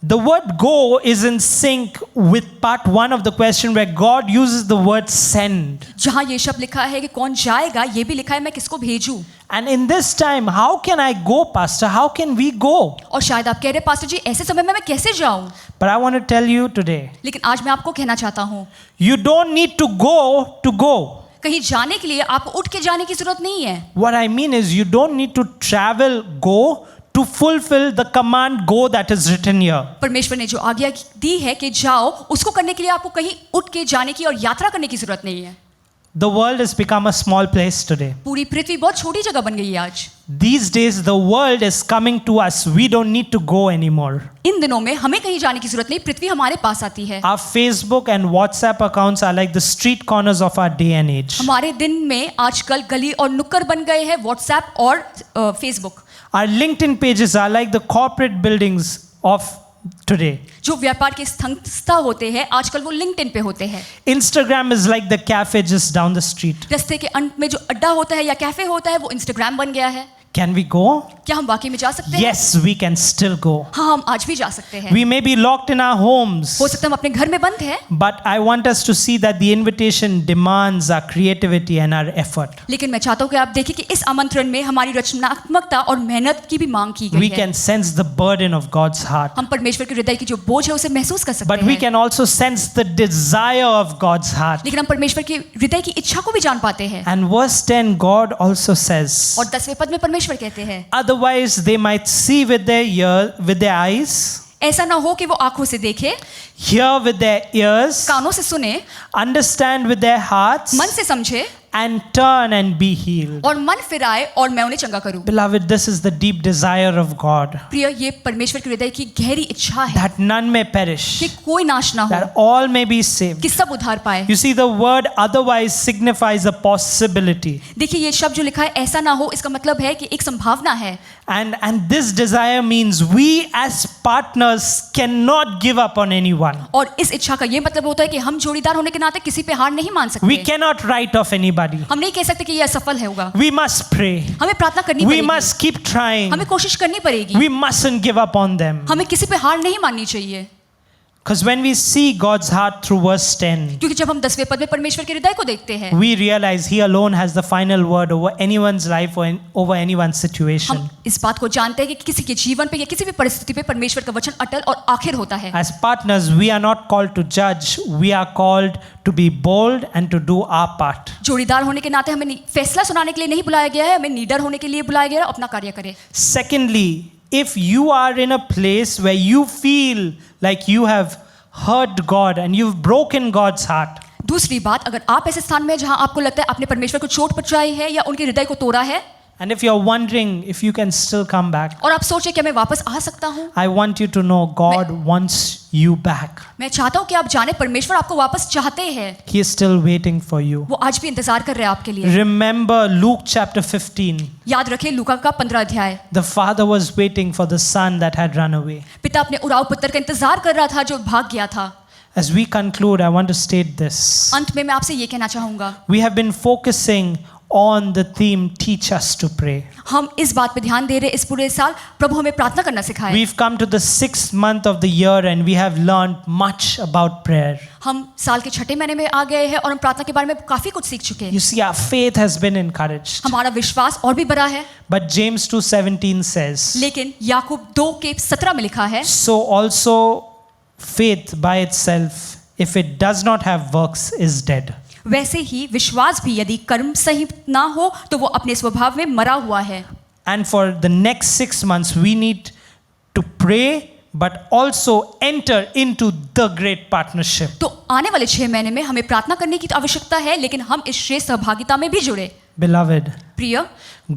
The word go is in sync with part 1 of the question where God uses the word send. जहाँ ये शब्द लिखा है कि कौन जाएगा, ये भी लिखा है मैं किसको भेजूं। And in this time, how can I go, Pastor? How can we go? और शायद आप कह रहे पास्टर जी ऐसे समय में मैं कैसे जाऊं? But I want to tell you today, लेकिन आज मैं आपको कहना चाहता हूँ, you don't need to go. कहीं जाने के लिए आपको उठ के जाने की जरूरत नहीं है। What I mean is you don't need to travel, go to fulfill the command go that is written here. परमेश्वर ने जो आज्ञा दी है कि जाओ, उसको करने के लिए आपको कहीं उठ के जाने की और यात्रा करने की जरूरत नहीं है। The world has become a small place today. पूरी पृथ्वी बहुत छोटी जगह बन गई है आज। These days the world is coming to us. We don't need to go anymore. इन दिनों में हमें कहीं जाने की जरूरत नहीं, पृथ्वी हमारे पास आती है। Our Facebook and WhatsApp accounts are like the street corners of our day and age. हमारे दिन में आजकल गली और नुक्कड़ बन गए हैं व्हाट्सएप और Facebook. Our LinkedIn pages are like the corporate buildings of today. जो व्यापार के संस्था होते हैं आजकल वो लिंक्डइन पे होते हैं। Instagram is like the cafe just down the street. रास्ते के अंत में जो अड्डा होता है या कैफे होता है वो इंस्टाग्राम बन गया है। Can we go? क्या हम वाकई में जा सकते हैं? Yes, we can still go. हाँ, हम आज भी जा सकते हैं। We may be locked in our homes, हो सकता है हम अपने घर में बंद हैं, but I want us to see that the invitation demands our creativity and our effort. लेकिन मैं चाहता हूँ कि आप देखिए कि इस आमंत्रण में हमारी रचनात्मकता और मेहनत की भी मांग की We गई है। can sense the burden of God's heart, हम परमेश्वर के हृदय की जो बोझ है उसे महसूस कर सकते but we हैं। can also sense the desire of God's heart. लेकिन हम परमेश्वर के हृदय की इच्छा को भी जान पाते हैं। And verse 10, God also says, और 10वें पद में परमेश्वर कहते हैं, otherwise they might see with their eyes, ऐसा ना हो कि वो आंखों से देखे, hear with their ears, कानों से सुने, understand with their hearts, मन से समझे and turn and be healed. और मन फिराए और मैं उन्हें चंगा करूं। Beloved, this is the deep desire of God, प्रिय, ये परमेश्वर के हृदय की गहरी इच्छा है that none may perish, कि कोई नाश ना हो, that all may be saved. कि सब उद्धार पाए। You see, the word otherwise signifies a possibility. देखिए, ये शब्द जो लिखा है ऐसा ना हो, इसका मतलब है कि एक संभावना है। And this desire means we as partners cannot give up on anyone. और इस इच्छा का ये मतलब होता है कि हम जोड़ीदार होने के नाते किसी पे हार नहीं मान सकते। We cannot write off anybody. हम नहीं कह सकते कि ये असफल होगा। We must pray. हमें प्रार्थना करनी We पड़ेगी। must keep trying. हमें कोशिश करनी पड़ेगी। We mustn't give up on them. हमें किसी पे हार नहीं माननी चाहिए। Because when we see God's heart through verse 10, क्योंकि जब हम 10वें पद में परमेश्वर के हृदय को देखते हैं, we realize He alone has the final word over anyone's life or over anyone's situation. हम इस बात को जानते हैं कि किसी के जीवन पे या किसी भी परिस्थिति पे परमेश्वर का वचन अटल और आखिर होता है। As partners, we are not called to judge. We are called to be bold and to do our part. जोड़ीदार होने के नाते हमें फैसला सुनाने के लिए नहीं बुलाया गया है, हमें नीडर होने के लिए बुलाया गया है, अपना कार्य करें। Secondly, if you are in a place where you feel like you have hurt God and you've broken God's heart, दूसरी बात, अगर आप ऐसे स्थान में हैं जहां आपको लगता है आपने परमेश्वर को चोट पहुंचाई है या उनके हृदय को तोड़ा है, and if you're wondering if you can still come back, और आप सोचे क्या मैं वापस आ सकता हूं, I want you to know God wants you back. मैं चाहता हूं कि आप जाने परमेश्वर आपको वापस चाहते हैं। He is still waiting for you. वो आज भी इंतजार कर रहे हैं आपके लिए। Remember Luke chapter 15. याद रखें लूका का 15 अध्याय। The father was waiting for the son that had run away. पिता अपने उराव पुत्र का इंतजार कर रहा था जो भाग गया था। As we conclude, I want to state this. अंत में मैं आपसे ये कहना चाहूंगा, We have been focusing on the theme teach us to pray. हम इस बात पे ध्यान दे रहे हैं इस पूरे साल प्रभु हमें प्रार्थना करना सिखाए। We've come to the 6th month of the year and we have learned much about prayer. हम साल के 6ठे महीने में आ गए हैं और हम प्रार्थना के बारे में काफी कुछ सीख चुके हैं। You see, our faith has been encouraged. हमारा विश्वास और भी बड़ा है। But James 2:17 says, लेकिन याकूब 2:17 में लिखा है, so also faith by itself, if it does not have works, is dead. वैसे ही विश्वास भी यदि कर्म सही ना हो तो वो अपने स्वभाव में मरा हुआ है। And for the next 6 months, we need to pray, but also enter into the great partnership. तो आने वाले 6 महीने में हमें प्रार्थना करने की आवश्यकता है, लेकिन हम इस श्रेष्ठ सहभागिता में भी जुड़े। Beloved, प्रिय,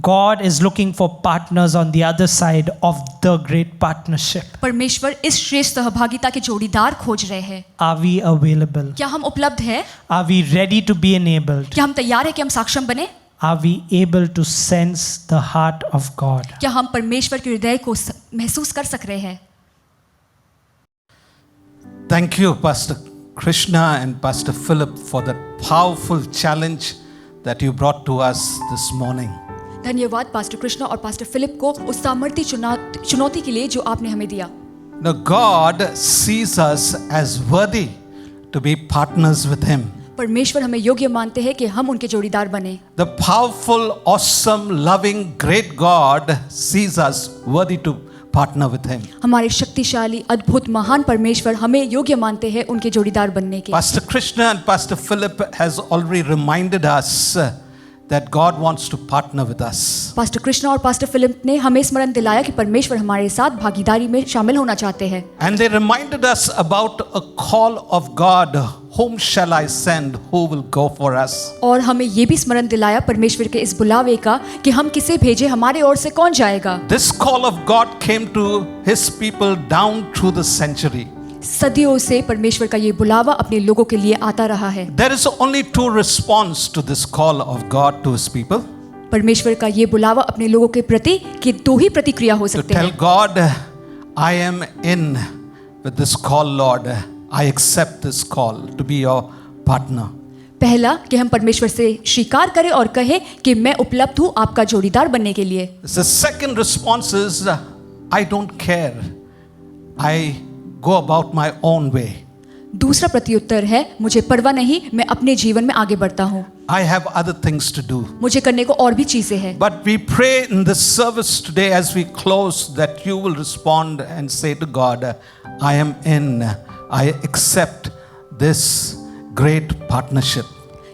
God is looking for partners on the other side of the great partnership. परमेश्वर इस श्रेष्ठ सहभागिता के जोड़ीदार खोज रहे हैं। Are we available? क्या हम उपलब्ध हैं? Are we ready to be enabled? क्या हम तैयार हैं कि हम सक्षम बने? Are we able to sense the heart of God? क्या हम परमेश्वर के हृदय को महसूस कर सक रहे हैं? Thank you, Pastor Krishna and Pastor Philip, for that powerful challenge that you brought to us this morning. धन्यवाद पास्टर कृष्णा और पास्टर फिलिप को उस सामर्थ्य चुनौती के लिए जो आपने हमें दिया। Now, God sees us as worthy to be partners with Him. परमेश्वर हमें योग्य मानते हैं कि हम उनके जोड़ीदार बने। The powerful, awesome, loving, great God sees us worthy to partner with Him. हमारे शक्तिशाली, अद्भुत, महान परमेश्वर हमें योग्य मानते हैं उनके जोड़ीदार बनने के। Pastor Krishna and Pastor Philip has already reminded us that God wants to partner with us. Pastor Krishna और पास्टर फिलिप ने हमें स्मरण दिलाया कि परमेश्वर हमारे साथ भागीदारी में शामिल होना चाहते हैं। And they reminded us about a call of God, whom shall I send, who will go for us? और हमें ये भी स्मरण दिलाया परमेश्वर के इस बुलावे का कि हम किसे भेजे, हमारे ओर से कौन जाएगा। This call of God came to His people down through the century. सदियों से परमेश्वर का ये बुलावा अपने लोगों के लिए आता रहा है। There is only two response to this call of God to His people. परमेश्वर का ये बुलावा अपने लोगों के प्रति कि दो ही प्रतिक्रिया हो To सकते tell हैं। God, I am in with this call, Lord. I accept this call to be your partner. पहला कि हम परमेश्वर से स्वीकार करें और कहें कि मैं उपलब्ध हूँ आपका जोड़ीदार बनने के लिए। The second response is, I don't care. I go about my own way. दूसरा प्रत्युत्तर है मुझे परवाह नहीं, मैं अपने जीवन में आगे बढ़ता हूँ, I have other things to do. मुझे करने को और भी चीजें हैं। But we pray in this service today as we close that you will respond and say to God, I am in. I accept this great partnership.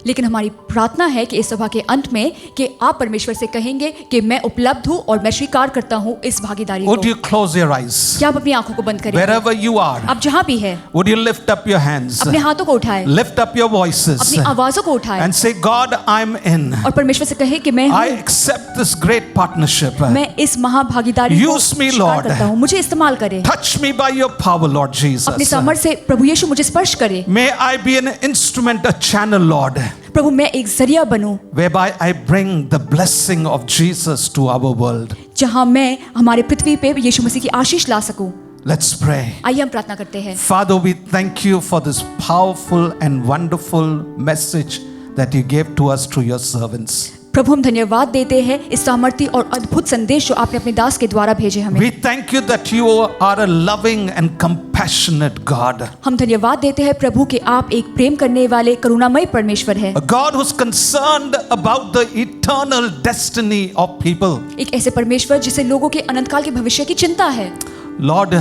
लेकिन हमारी प्रार्थना है कि इस सभा के अंत में कि आप परमेश्वर से कहेंगे कि मैं उपलब्ध हूँ और मैं स्वीकार करता हूँ इस भागीदारी Would को। you close your eyes? क्या आप अपनी आंखों को बंद करें? Wherever you are, आप जहाँ भी है would you lift up your hands? अपने हाथों को उठाए, Lift up your voices अपनी आवाजों को उठाए and say, God, I'm in. और परमेश्वर से कहे कि मैं I हूँ, accept this great partnership. मैं इस महाभागीदारी को Use me, स्वीकार Lord. करता हूँ। मुझे इस्तेमाल करे Touch me by your power, Lord अपने Jesus. सामर्थ्य से। प्रभु यीशु मुझे स्पर्श करे। May I be an instrument, a channel, Lord, प्रभु मैं एक जरिया बनूं whereby I bring the blessing of Jesus to our world. जहां मैं हमारे पृथ्वी पे यीशु मसीह की आशीष ला सकूं। Let's pray. आइए हम प्रार्थना करते हैं। Father, we thank you for this powerful and wonderful message that you gave to us through your servants. प्रभु हम धन्यवाद देते हैं इस सामर्थ्य और अद्भुत संदेश जो आपने अपने दास के द्वारा भेजे हमें। We thank you that you are a loving and compassionate God. हम धन्यवाद देते हैं प्रभु कि आप एक प्रेम करने वाले करुणामय परमेश्वर है, A God who's concerned about the eternal destiny of people. एक ऐसे परमेश्वर जिसे लोगों के अनंत काल के भविष्य की चिंता है। Lord,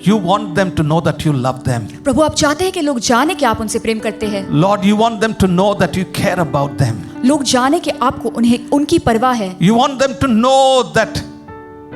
you want them to know that you love them. प्रभु आप चाहते हैं कि लोग जाने कि आप उनसे प्रेम करते हैं, Lord, you want them to know that you care about them. लोग जाने कि आपको उन्हें उनकी परवाह है। You want them to know that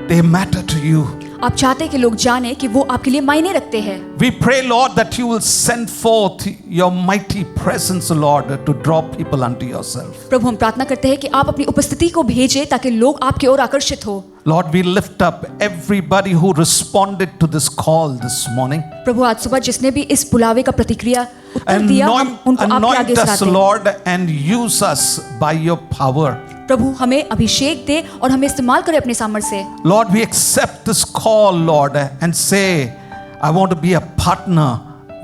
they matter to you. आप चाहते हैं कि लोग जाने कि वो आपके लिए मायने रखते हैं। We pray, Lord, that you will send forth your mighty presence, Lord, to draw people unto yourself. प्रभु हम प्रार्थना करते हैं कि आप अपनी उपस्थिति को भेजें ताकि लोग आपकी ओर आकर्षित हो। Lord, we lift up everybody who responded to this call this morning. प्रभु आज सुबह जिसने भी इस बुलावे का प्रतिक्रिया उत्तर दिया, हम उनको आपके आगे Anoint us, सराहते हैं। Lord, and use us by your power. प्रभु हमें अभिषेक दे और हमें इस्तेमाल करे अपने सामर्थ्य से। Lord, we accept this call, Lord, and say, I want to be a partner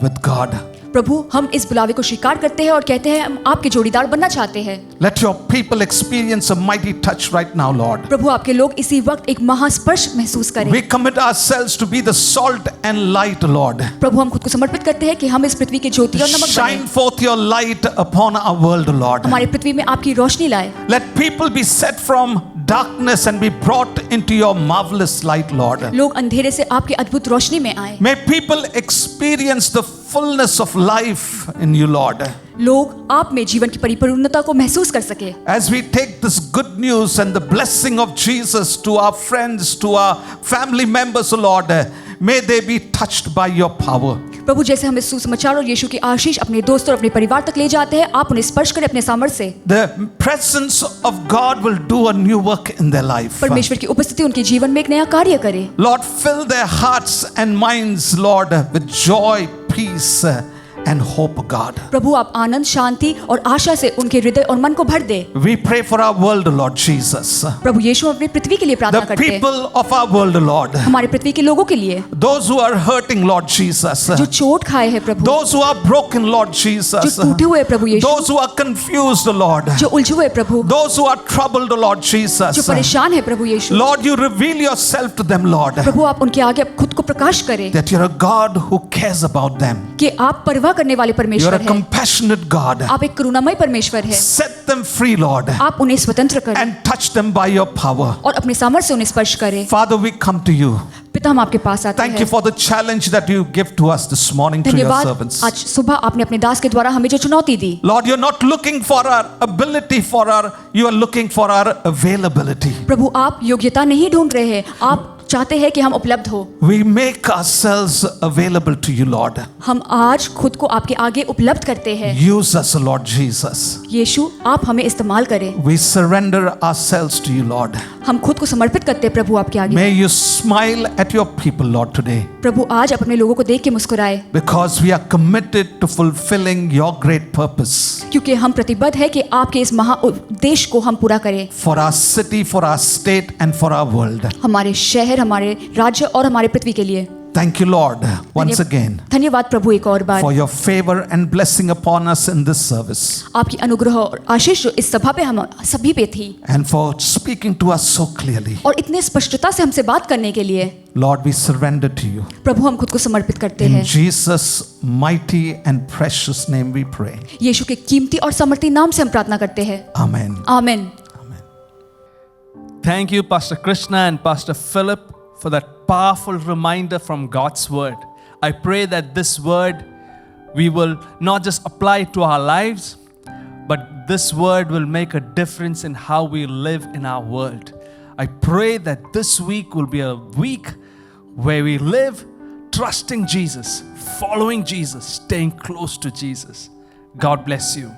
with God. प्रभु हम इस बुलावे को स्वीकार करते हैं और कहते हैं हम आपके जोड़ीदार बनना चाहते हैं। Let your people experience a mighty touch right now, Lord. प्रभु आपके लोग इसी वक्त एक महास्पर्श महसूस करें। We commit ourselves to be the salt and light, Lord. प्रभु हम खुद को समर्पित करते हैं कि हम इस पृथ्वी के ज्योति और नमक Shine बनें। forth your light upon our world, Lord. हमारी पृथ्वी में आपकी रोशनी लाए। Let people be set from darkness and be brought into your marvelous light, Lord. लोग अंधेरे से आपकी अद्भुत रोशनी में आए। May people experience the fullness of life in you, Lord. लोग आप में जीवन की परिपूर्णता को महसूस कर सके। As we take this good news and the blessing of Jesus to our friends, to our family members, Lord, may they be touched by your power. प्रभु जैसे हम इस सुसमाचार और यीशु की आशीष अपने दोस्तों और अपने परिवार तक ले जाते हैं, आप उन्हें स्पर्श करें अपने सामर्थ्य से। The presence of God will do a new work in their life. परमेश्वर की उपस्थिति उनके जीवन में एक नया कार्य करे। Lord, fill their hearts and minds, Lord, with joy, peace, and hope, God. प्रभु आप आनंद, शांति और आशा से उनके हृदय और मन को भर दे। We pray for our world, Lord Jesus. प्रभु यीशु अपनी पृथ्वी के लिए प्रार्थना The करते हैं, people of our world, Lord. हमारी पृथ्वी के लोगों के लिए Those who are hurting, Lord Jesus. जो चोट खाए हैं प्रभु, Those who are broken, Lord जो Jesus. टूटे हुए प्रभु यीशु, Those who are confused, Lord. जो उलझे हुए प्रभु, Those who are troubled, Lord जो Jesus. परेशान है प्रभु यीशु, Lord, you reveal yourself to them, Lord. प्रभु आप उनके आगे खुद को प्रकाश करें That you're a God who cares about them. कि आप परवाह करने वाले You're परमेश्वर a हैं, compassionate God. आप एक करुणामय परमेश्वर हैं, Set them free, Lord, आप उन्हें स्वतंत्र करें and touch them by your power. और अपने सामर्थ्य से उन्हें स्पर्श करें। Father, we come to you. पिता हम आपके पास आते Thank you हैं। for the challenge that you give to us this morning through your धन्यवाद servants. आज सुबह आपने अपने दास के द्वारा हमें जो चुनौती दी। Lord, you're not looking for our ability, you are looking for our availability. प्रभु आप योग्यता नहीं ढूंढ रहे हैं, आप चाहते हैं कि हम उपलब्ध हो। We make ourselves available to you, Lord. हम आज खुद को आपके आगे उपलब्ध करते हैं। Use us, Lord Jesus. यीशु आप हमें इस्तेमाल करें। We surrender ourselves to you, Lord. हम खुद को समर्पित करते हैं प्रभु आपके आगे। May you smile at your people, Lord, today. प्रभु आज अपने लोगों को देख के मुस्कुराए, Because we are committed to fulfilling your great purpose. क्योंकि हम प्रतिबद्ध है कि आपके इस महा उद्देश्य को हम पूरा करें। For our city, for our state, and for our world. हमारे शहर, हमारे राज्य और हमारे पृथ्वी के लिए। Thank you, Lord, once again, धन्यवाद प्रभु एक और बार for your favor and blessing upon us in this service. आपकी अनुग्रह और आशीष जो इस सभा पे हम सभी पे थी And for speaking to us so clearly. और इतने स्पष्टता से हमसे बात करने के लिए। Lord, we surrender to you. प्रभु हम खुद को समर्पित करते In हैं। Jesus' mighty and precious name we pray. यीशु के कीमती और समर्थी नाम से हम प्रार्थना करते हैं। Amen. आमीन। Thank you, Pastor Krishna and Pastor Philip, for that powerful reminder from God's word. I pray that this word we will not just apply to our lives, but this word will make a difference in how we live in our world. I pray that this week will be a week where we live trusting Jesus, following Jesus, staying close to Jesus. God bless you.